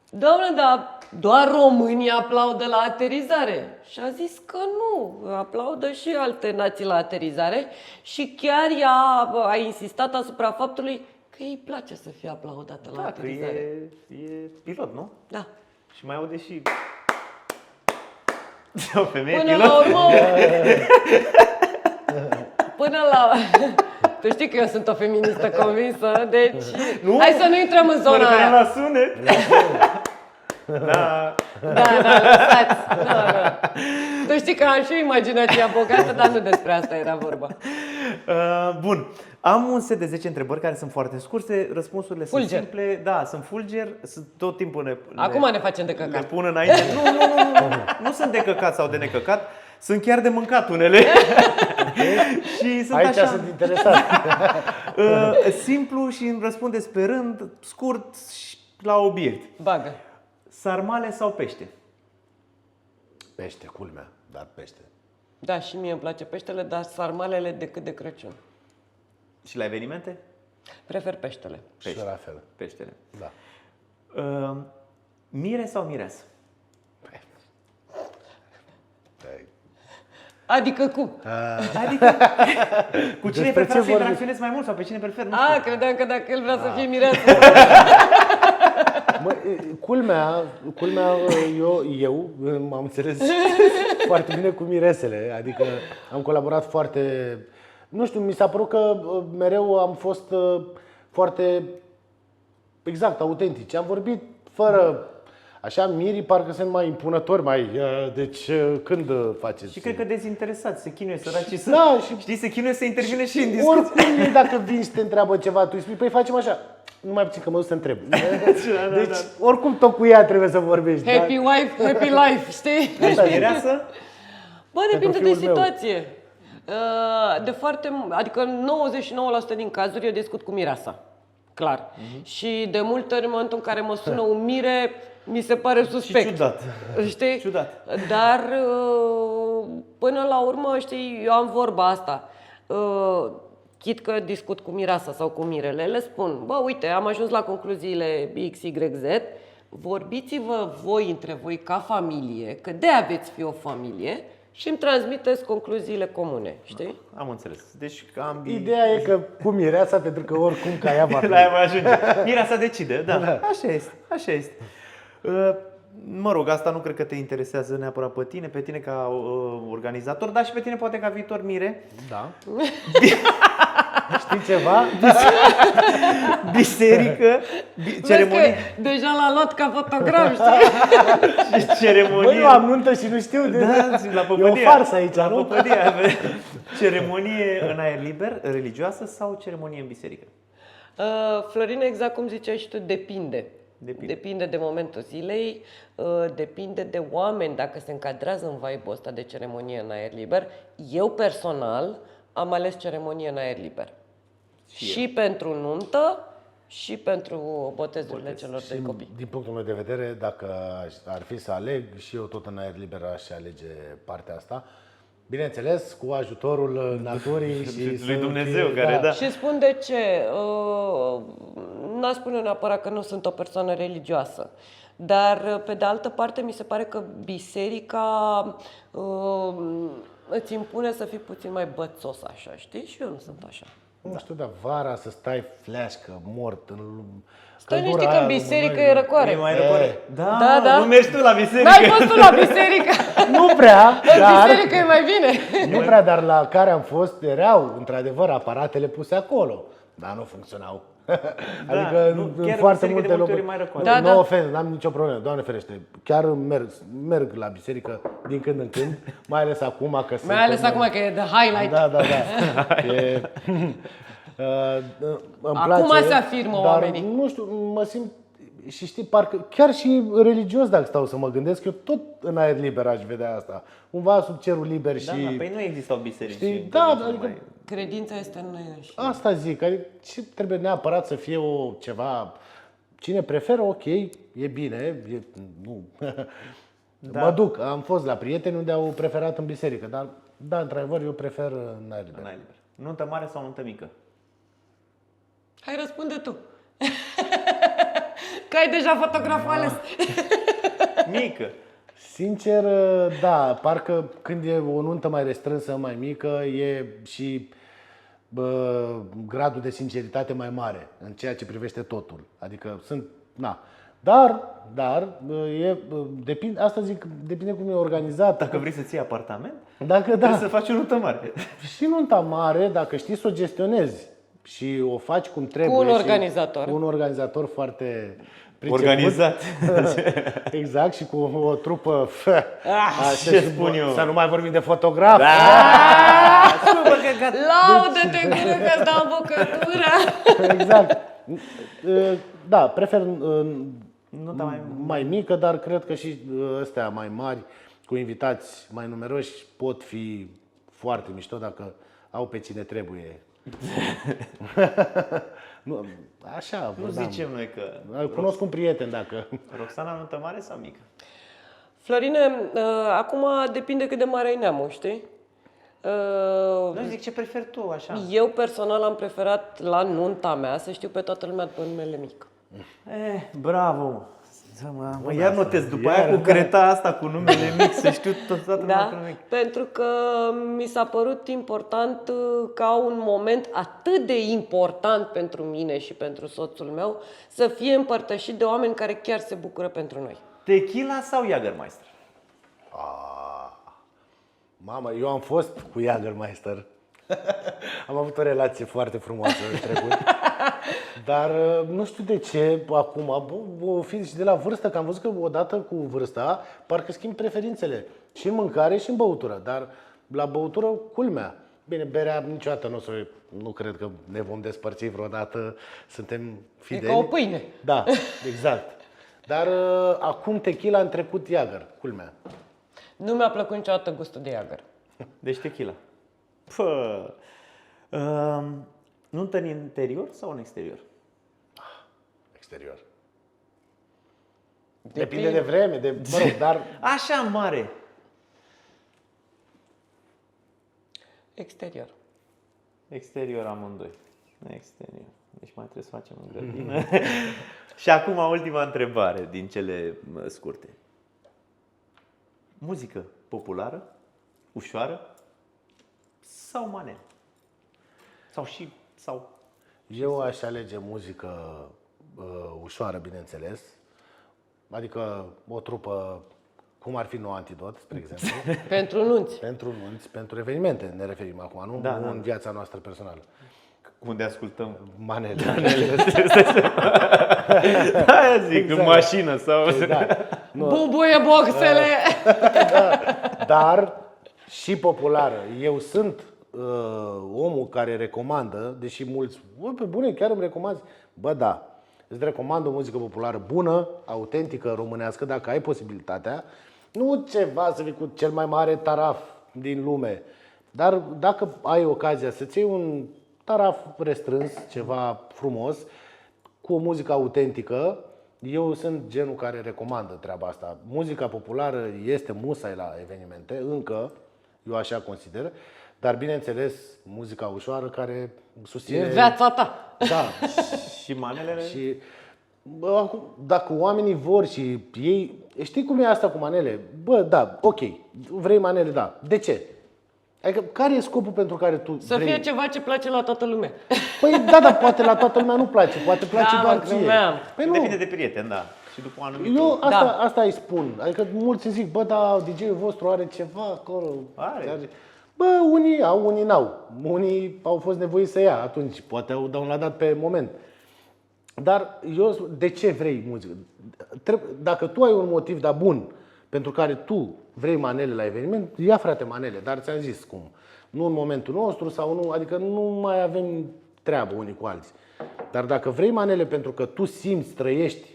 Speaker 2: Doamne, dar doar românii aplaudă la aterizare? Și a zis că nu, aplaudă și alte nații la aterizare. Și chiar ea a insistat asupra faptului că îi place să fie aplaudată la
Speaker 3: Da, că
Speaker 2: aterizare.
Speaker 3: e pilot, nu?
Speaker 2: Da.
Speaker 3: Și mai aude și... o femeie
Speaker 2: Până
Speaker 3: pilot.
Speaker 2: la urmă... Până la... Tu știi că eu sunt o feministă convinsă, deci...
Speaker 3: Nu?
Speaker 2: Hai să nu intrăm în zona aia.
Speaker 3: la sunet. Da.
Speaker 2: Da, lăsați. Da. Tu știi că am și imaginația bogată, dar nu despre asta era vorba.
Speaker 3: Bun. Am un set de 10 întrebări care sunt foarte scurte, răspunsurile
Speaker 2: Fulger.
Speaker 3: sunt simple. Da, sunt fulger, sunt tot timpul
Speaker 2: Acum ne facem de
Speaker 3: le
Speaker 2: căcat.
Speaker 3: pun înainte. Nu sunt de căcat sau de necăcat, sunt chiar de mâncat unele. Și sunt
Speaker 1: Aici
Speaker 3: așa,
Speaker 1: sunt interesat.
Speaker 3: simplu și îmi răspundeți pe rând, scurt și la obiect.
Speaker 2: Bagă.
Speaker 3: Sarmale sau pește?
Speaker 1: Pește, culmea, dar pește.
Speaker 2: Da, și mie îmi place peștele, dar sarmalele decât de Crăciun.
Speaker 3: Și la evenimente?
Speaker 2: Prefer peștele.
Speaker 1: Și la fel.
Speaker 3: Peștele.
Speaker 1: Da.
Speaker 3: Mire sau mireasă?
Speaker 2: Adică cum?
Speaker 3: Adică cu cine
Speaker 1: Despre
Speaker 3: prefer
Speaker 1: ce
Speaker 3: să interacționezi mai mult sau pe cine prefer? Nu știu.
Speaker 2: Credeam că dacă el vrea să fie mireasă.
Speaker 1: Mă, culmea eu m-am înțeles foarte bine cu miresele. Adică am colaborat foarte... Nu știu, mi s-a părut că mereu am fost foarte exact, autentici. Am vorbit fără... Așa, mirii parcă sunt mai impunători, mai... Deci când faceți...
Speaker 3: Și cred că dezinteresați, se chinuie săracii să...
Speaker 1: Da, și
Speaker 3: Știi, se chinuie să intervine și în discuție.
Speaker 1: oricum ei, dacă vin și te întreabă ceva, tu îi spui, păi facem așa. Nu mai puțin că mă duc să întreb. Deci oricum tot cu ea trebuie să vorbești.
Speaker 2: Happy wife, happy life, știi?
Speaker 3: Deci mireasă?
Speaker 2: Bă, depinde de
Speaker 1: fiul meu.
Speaker 2: situație. Adică 99% din cazuri eu discut cu mireasa. Clar. Și de multe ori în momentul în care mă sună un mire, mi se pare suspect.
Speaker 3: Și ciudat.
Speaker 2: Știi?
Speaker 3: Ciudat.
Speaker 2: Dar până la urmă, știi, eu am vorba asta. Chit că discut cu mireasa sau cu mirele, le spun, bă, uite, am ajuns la concluziile X, Y, Z, vorbiți-vă voi între voi ca familie, că de-aia veți fi o familie și îmi transmiteți concluziile comune, știi?
Speaker 3: Am înțeles. Deci ambii...
Speaker 1: Ideea e că cu mireasa, pentru că oricum ca ea va fi.
Speaker 3: La ea va ajunge. Mireasa decide, da. Așa este, așa este. Mă rog, asta nu cred că te interesează neapărat pe tine ca organizator, dar și pe tine poate ca viitor mire.
Speaker 1: Da. Știi ceva?
Speaker 3: Biserică,
Speaker 2: Vezi
Speaker 3: ceremonie.
Speaker 2: că deja l-a luat ca fotograf, știi?
Speaker 3: Și ceremonie.
Speaker 1: Băi, eu am nuntă și nu știu.
Speaker 3: Da, și la
Speaker 1: E
Speaker 3: păpădia.
Speaker 1: o farsă aici,
Speaker 3: La
Speaker 1: nu?
Speaker 3: păpădia. Ceremonie în aer liber, religioasă sau ceremonie în biserică?
Speaker 2: Florin, exact cum ziceai și tu, depinde.
Speaker 3: Depinde.
Speaker 2: Depinde de momentul zilei, depinde de oameni, dacă se încadrează în vibe-ul ăsta de ceremonie în aer liber. Eu personal am ales ceremonie în aer liber. Și pentru nuntă și pentru botezurile celor doi copii.
Speaker 1: Din punctul meu de vedere, dacă ar fi să aleg, și eu tot în aer liber aș alege partea asta. Bineînțeles, cu ajutorul naturii și
Speaker 3: lui Dumnezeu, care da.
Speaker 2: Și spun de ce. N-aș spune neapărat că nu sunt o persoană religioasă. Dar, pe de altă parte, mi se pare că biserica îți impune să fii puțin mai bățos așa, știi? Și eu nu sunt așa.
Speaker 1: Nu știu, dar vara să stai fleașcă, mort în
Speaker 2: Stai niște că în biserică e răcoare.
Speaker 3: E mai răcoare. Da,
Speaker 2: Da, da.
Speaker 3: nu mergi tu la biserică.
Speaker 2: N-ai fost tu la biserică?
Speaker 1: Nu prea,
Speaker 2: În
Speaker 1: dar,
Speaker 2: biserică e mai bine.
Speaker 1: nu prea, dar la care am fost erau, într-adevăr, aparatele puse acolo, dar nu funcționau. Adică
Speaker 3: nu,
Speaker 1: în
Speaker 3: chiar
Speaker 1: foarte
Speaker 3: în biserică
Speaker 1: multe
Speaker 3: de multe
Speaker 1: locuri.
Speaker 3: ori mai răcoare.
Speaker 2: Da,
Speaker 1: Nu
Speaker 2: da.
Speaker 1: ofens, n-am nicio problemă, Doamne ferește. Chiar merg la biserică din când în când, mai ales acum că
Speaker 2: Mai ales acum că e the highlight.
Speaker 1: Da, da, da. E, îmi
Speaker 2: Acum
Speaker 1: place,
Speaker 2: se afirmă
Speaker 1: dar,
Speaker 2: oamenii.
Speaker 1: Nu știu, mă simt și știi, parcă chiar și religios, dacă stau să mă gândesc, eu tot în aer liber aș vedea asta. Cumva sub cerul liber
Speaker 3: Da,
Speaker 1: și...
Speaker 3: da, păi nu existau biserici.
Speaker 1: Știi,
Speaker 3: în
Speaker 1: da,
Speaker 3: religie
Speaker 1: adică-
Speaker 3: mai-
Speaker 2: Credința este în noi înșine.
Speaker 1: Asta zic, adică ce trebuie neapărat să fie ceva... Cine preferă, ok, e bine, nu...
Speaker 3: Da.
Speaker 1: Mă duc, am fost la prieteni unde au preferat în biserică, dar da, într-adevăr, eu prefer în aer liber.
Speaker 3: în aer liber. Nuntă mare sau nuntă mică?
Speaker 2: Hai, răspunde tu. Că ai deja fotograful ales.
Speaker 3: Mică.
Speaker 1: Sincer, da, parcă când e o nuntă mai restrânsă, mai mică, e și gradul de sinceritate mai mare în ceea ce privește totul. Adică sunt, na. Dar, depinde, asta zic, depinde cum e organizat.
Speaker 3: Dacă vrei să-ți iei apartament,
Speaker 1: Dacă
Speaker 3: trebuie
Speaker 1: da,
Speaker 3: să faci o nuntă mare.
Speaker 1: și nunta mare, dacă știi să o gestionezi și o faci cum trebuie.
Speaker 2: un
Speaker 1: și
Speaker 2: organizator.
Speaker 1: Cu un organizator foarte priceput.
Speaker 3: Organizat.
Speaker 1: Exact, și cu o trupă.
Speaker 3: ce spun eu?
Speaker 1: Să nu mai vorbim de fotograf.
Speaker 3: Super, că gata.
Speaker 2: Laudă-te gură că îți dau bucătura.
Speaker 1: Exact. Da, prefer
Speaker 3: Nunta
Speaker 1: mai mică, dar cred că și astea mai mari, cu invitați mai numeroși, pot fi foarte mișto dacă au pe cine trebuie. Nu, așa,
Speaker 3: Nu zicem noi că...
Speaker 1: Cunosc un prieten dacă...
Speaker 3: Roxana, nuntă mare sau mică?
Speaker 2: Florine, acum depinde cât de mare e neamul, știi?
Speaker 3: Nu zic ce preferi tu, așa.
Speaker 2: Eu personal am preferat la nunta mea să știu pe toată lumea pe numele mic.
Speaker 3: Bravo! Mă iar notez după aia cu creta asta, cu numele mic, să știu toată lumea pe numele mic.
Speaker 2: Pentru că mi s-a părut important ca un moment atât de important pentru mine și pentru soțul meu să fie împărtășit de oameni care chiar se bucură pentru noi.
Speaker 3: Tequila sau Jägermeister?
Speaker 1: Mamă, eu am fost cu Jägermeister. Am avut o relație foarte frumoasă în trecut. Dar nu știu de ce acum, fiind și de la vârstă, că am văzut că odată cu vârsta parcă schimb preferințele și în mâncare și în băutură. Dar la băutură, culmea. Bine, berea niciodată nu cred că ne vom despărți vreodată, suntem fideli.
Speaker 2: E ca o pâine.
Speaker 1: Da, exact. Dar acum tequila în trecut Jäger, culmea.
Speaker 2: Nu mi-a plăcut niciodată gustul de Jäger.
Speaker 3: Deci tequila. Nuntă în interior sau în exterior?
Speaker 1: Exterior. Depinde de vreme, mă rog, dar...
Speaker 3: Așa mare.
Speaker 2: Exterior.
Speaker 3: Exterior amândoi. Exterior. Deci mai trebuie să facem în grădină. Și acum ultima întrebare din cele scurte. Muzică populară, ușoară sau manele? Sau
Speaker 1: Eu aș alege muzică ușoară, bineînțeles. Adică o trupă, cum ar fi No Antidot, spre exemplu.
Speaker 2: Pentru nunți.
Speaker 1: Pentru nunți, pentru evenimente ne referim acum, nu?
Speaker 3: Da,
Speaker 1: Nu
Speaker 3: da.
Speaker 1: în viața noastră personală.
Speaker 3: unde ascultăm
Speaker 1: Manele.
Speaker 3: Aia zic, în mașină sau...
Speaker 1: Da.
Speaker 2: Bubuie boxele!
Speaker 1: Dar și populară. Eu sunt omul care recomandă, deși mulți, pe bune, chiar îmi recomanzi. Bă, da, îți recomand o muzică populară bună, autentică, românească, dacă ai posibilitatea. Nu ceva să fii cu cel mai mare taraf din lume, dar dacă ai ocazia să-ți iei un taraf restrâns, ceva frumos, cu o muzică autentică, eu sunt genul care recomandă treaba asta. Muzica populară este musai la evenimente, încă, eu așa consider, dar bineînțeles muzica ușoară care susține...
Speaker 2: E viața ta!
Speaker 1: Da.
Speaker 3: Și manelele?
Speaker 1: Și bă, acum, dacă oamenii vor și ei... Știi cum e asta cu manele? Bă, da, ok, vrei manele, da. De ce? Adică care e scopul pentru care tu
Speaker 2: Să
Speaker 1: vrei?
Speaker 2: fie ceva ce place la toată lumea.
Speaker 1: Păi da, dar poate la toată lumea nu place, poate place
Speaker 2: Da,
Speaker 1: doar
Speaker 2: mă,
Speaker 1: ție.
Speaker 2: glumeam.
Speaker 1: Păi nu.
Speaker 3: Depinde de prieten, da. Și după anumit...
Speaker 1: Eu
Speaker 2: Da.
Speaker 1: asta îi spun. Adică mulți îmi zic, bă, da, DJ-ul vostru are ceva acolo.
Speaker 3: Are.
Speaker 1: Bă, unii au, unii n-au. Unii au fost nevoiți să ia atunci, poate au downloadat pe moment. Dar eu, de ce vrei muzică? Dacă tu ai un motiv, dar bun, pentru care tu vrei manele la eveniment, ia frate manele, dar ți-am zis cum. Nu în momentul nostru sau nu, adică nu mai avem treabă unii cu alții. Dar dacă vrei manele pentru că tu simți, trăiești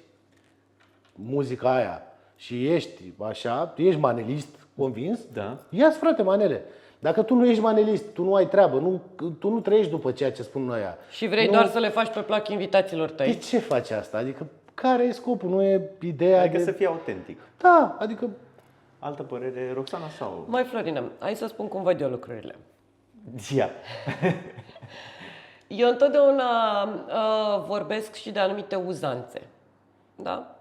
Speaker 1: muzica aia și ești așa, ești manelist, convins,
Speaker 3: Da.
Speaker 1: ia-ți frate manele. Dacă tu nu ești manelist, tu nu ai treabă, tu nu trăiești după ceea ce spun noi aia.
Speaker 2: Și vrei
Speaker 1: Nu-
Speaker 2: doar să le faci pe plac invitaților
Speaker 1: De
Speaker 2: tăi.
Speaker 1: ce faci asta? Adică care e scopul? Nu e ideea
Speaker 3: Adică
Speaker 1: de...
Speaker 3: să fie autentic.
Speaker 1: Da, adică
Speaker 3: Altă părere, Roxana sau...
Speaker 2: Mai Florina, hai să spun cum văd eu lucrurile.
Speaker 3: Ia.
Speaker 2: Eu întotdeauna vorbesc și de anumite uzanțe. Da?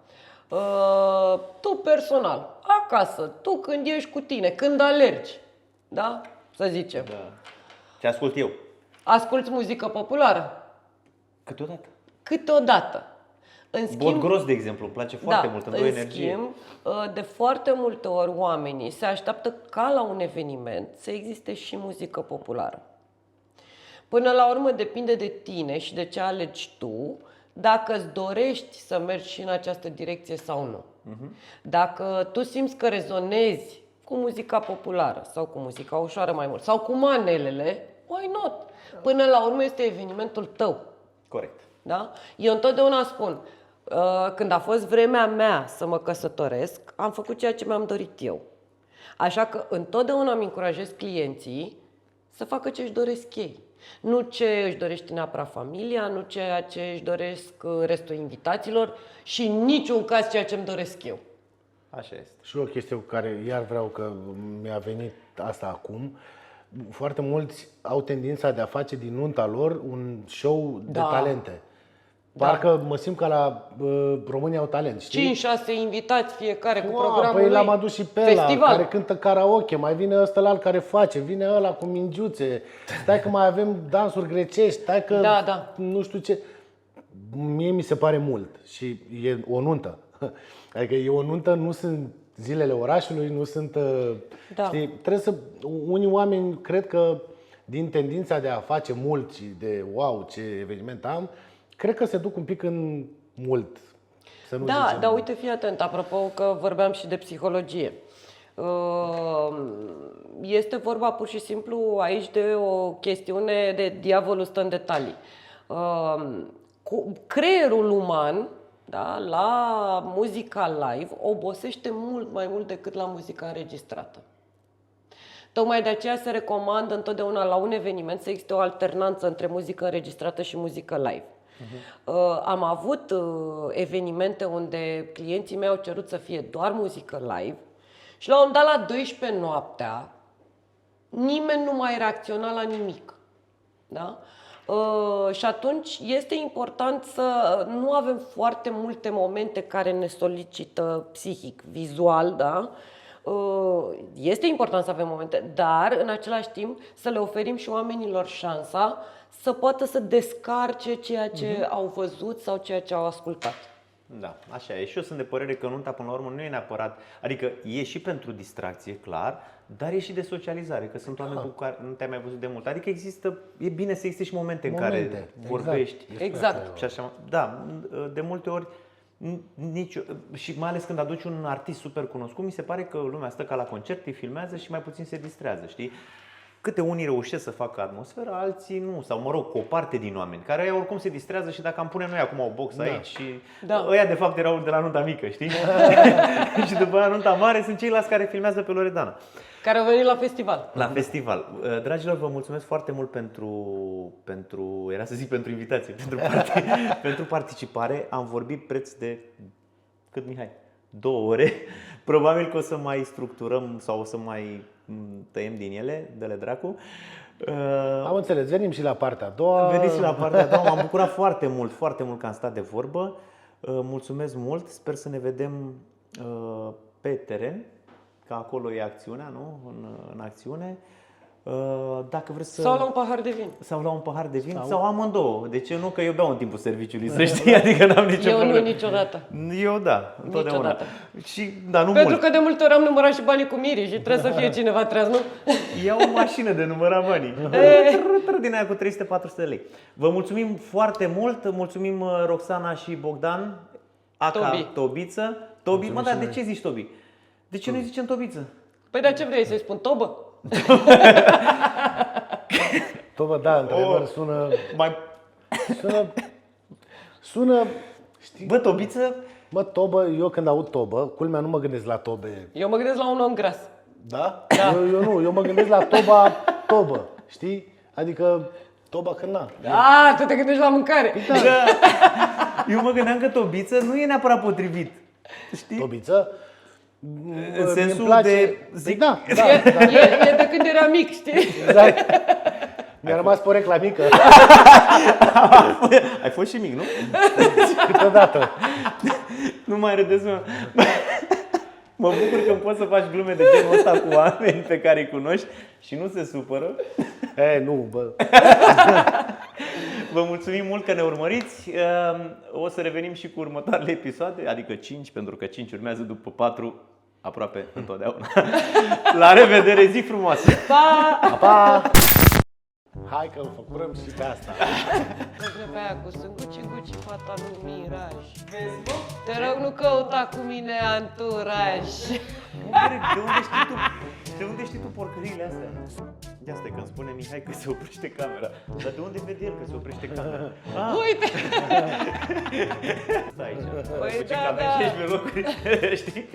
Speaker 2: Tu personal, acasă, tu când ești cu tine, când alergi, da? Să zicem.
Speaker 3: Da. Ce ascult eu?
Speaker 2: Asculți muzică populară?
Speaker 3: Câteodată.
Speaker 2: Câteodată. În schimb,
Speaker 3: Bot Gros, de exemplu, îmi place foarte mult, îmi dă energie.
Speaker 2: schimb, de foarte multe ori oamenii se așteaptă ca la un eveniment să existe și muzică populară. Până la urmă depinde de tine și de ce alegi tu, dacă îți dorești să mergi și în această direcție sau nu. Dacă tu simți că rezonezi cu muzica populară sau cu muzica ușoară mai mult sau cu manelele, why not? Până la urmă este evenimentul tău.
Speaker 3: Corect.
Speaker 2: Da? Eu întotdeauna spun, când a fost vremea mea să mă căsătoresc, am făcut ceea ce mi-am dorit eu. Așa că întotdeauna îmi încurajez clienții să facă ce își doresc ei. Nu ce își dorește neapărat familia, nu ceea ce își doresc restul invitaților și în niciun caz ceea ce îmi doresc eu.
Speaker 3: Așa este.
Speaker 1: Și o chestie cu care iar vreau că mi-a venit asta acum. Foarte mulți au tendința de a face din nunta lor un show de
Speaker 2: Da.
Speaker 1: talente. Parcă mă simt ca la România au talent, știi?
Speaker 2: 5-6 invitați fiecare cu
Speaker 1: Wow,
Speaker 2: programul
Speaker 1: păi
Speaker 2: lui.
Speaker 1: l-am adus și pe ăla
Speaker 2: Festival.
Speaker 1: care cântă karaoke, mai vine ăsta care face, vine ăla cu mingiuțe, stai că mai avem dansuri grecești, stai că
Speaker 2: Da.
Speaker 1: nu știu ce. Mie mi se pare mult și e o nuntă. Adică e o nuntă, nu sunt zilele orașului, nu sunt...
Speaker 2: Da.
Speaker 1: Știi, trebuie să... Unii oameni cred că din tendința de a face mult și de wow, ce eveniment am, cred că se duc un pic în mult. Să nu
Speaker 2: Da,
Speaker 1: zicem.
Speaker 2: dar uite, fii atent, apropo că vorbeam și de psihologie. Este vorba pur și simplu aici de o chestiune de diavolul stă în detalii. Creierul uman, da, la muzica live obosește mult mai mult decât la muzica înregistrată. Tocmai de aceea se recomandă întotdeauna la un eveniment să existe o alternanță între muzică înregistrată și muzică live. Am avut evenimente unde clienții mei au cerut să fie doar muzică live și la un moment dat la 12 noaptea nimeni nu mai reacționa la nimic. Da? Și atunci este important să nu avem foarte multe momente care ne solicită psihic, vizual, da? Este important să avem momente, dar în același timp să le oferim și oamenilor șansa să poată să descarce ceea ce au văzut sau ceea ce au ascultat.
Speaker 3: Da, așa e. Și eu sunt de părere că nunta, până la urmă, nu e neapărat... Adică e și pentru distracție, clar, dar e și de socializare, că sunt oameni cu care nu te-ai mai văzut de mult. Adică e bine să existe și momente în care vorbești.
Speaker 2: Exact.
Speaker 3: Și așa, da, de multe ori, și mai ales când aduci un artist super cunoscut, mi se pare că lumea stă ca la concert, îi filmează și mai puțin se distrează, știi? Câte unii reușesc să facă atmosferă, alții nu. Sau, mă rog, cu o parte din oameni, care ăia oricum se distrează și dacă am pune noi acum o box aici și ăia de fapt erau de la nunta mică, știi? Și după aia nunta mare sunt ceilalți care filmează pe Loredana.
Speaker 2: Care au venit la festival.
Speaker 3: La festival. Dragilor, vă mulțumesc foarte mult pentru invitație, pentru participare. Am vorbit preț de, cât, Mihai? 2 ore. Probabil că o să mai structurăm sau o să mai tăiem din ele, de le dracu.
Speaker 1: Am înțeles, venim și la partea a doua.
Speaker 3: Veniți și la partea a doua. M-am bucurat foarte mult că am stat de vorbă. Mulțumesc mult, sper să ne vedem pe teren, că acolo e acțiunea, nu? În acțiune. Dacă vreți să...
Speaker 2: Sau la un pahar de vin.
Speaker 3: Sau la un pahar de vin, sau amândouă. De ce nu? Că eu beau în timpul serviciului, să știi, adică n-am nicio problemă.
Speaker 2: Eu nu niciodată.
Speaker 3: Eu da, întotdeauna.
Speaker 2: Niciodată.
Speaker 3: Și, da, nu
Speaker 2: Pentru
Speaker 3: mult.
Speaker 2: că de multe ori am numărat și banii cu mirii și trebuie să fie cineva treaz, nu?
Speaker 3: Iau o mașină de numărat banii. Din aia cu 300-400 de lei. Vă mulțumim foarte mult, mulțumim Roxana și Bogdan, aka Tobiță. Tobi, mă, dar de ce zici Tobi? De ce nu zicem Tobiță?
Speaker 2: Păi de ce vrei să-i spun tobă?
Speaker 1: Tobă, da, într-adevăr, sună, știi?
Speaker 3: Bă, Tobiță?
Speaker 1: Bă, tobă, eu când aud tobă, culmea nu mă gândesc la tobe.
Speaker 2: Eu mă gândesc la un om gras.
Speaker 1: Da? Eu nu, eu mă gândesc la tobă, știi? Adică toba când na.
Speaker 2: Tu te gândești la mâncare.
Speaker 3: Da. Eu mă gândeam că Tobiță nu e neapărat potrivit. Știi?
Speaker 1: Tobiță?
Speaker 3: În sensul
Speaker 1: place...
Speaker 3: de... Zic,
Speaker 1: Da.
Speaker 2: E de când era mic, știi?
Speaker 1: Exact. Mi-a rămas porecla mică.
Speaker 3: Ai fost și mic, nu?
Speaker 1: Câteodată.
Speaker 3: Nu mai râdeți, mă. Mă bucur că poți să faci glume de genul ăsta cu oameni pe care îi cunoști și nu se supără.
Speaker 1: Nu, bă.
Speaker 3: Vă mulțumim mult că ne urmăriți. O să revenim și cu următoarele episoade, adică 5, pentru că 5 urmează după 4 aproape întotdeauna. La revedere, zi frumoasă!
Speaker 2: Pa!
Speaker 1: Pa! Hai că îl făcurăm și pe asta.
Speaker 2: Merge pe aia cu sunt guci fata lui Miraj. Te rog, nu căuta cu mine anturaj.
Speaker 3: De unde știi tu porcăriile astea? Ia stai că îmi spune Mihai că se oprește camera. Dar de unde vede el că se oprește camera?
Speaker 2: Uite!
Speaker 3: Stai aici.
Speaker 2: Păi
Speaker 3: Face
Speaker 2: da,
Speaker 3: camera
Speaker 2: da.
Speaker 3: 16 locuri. Știi?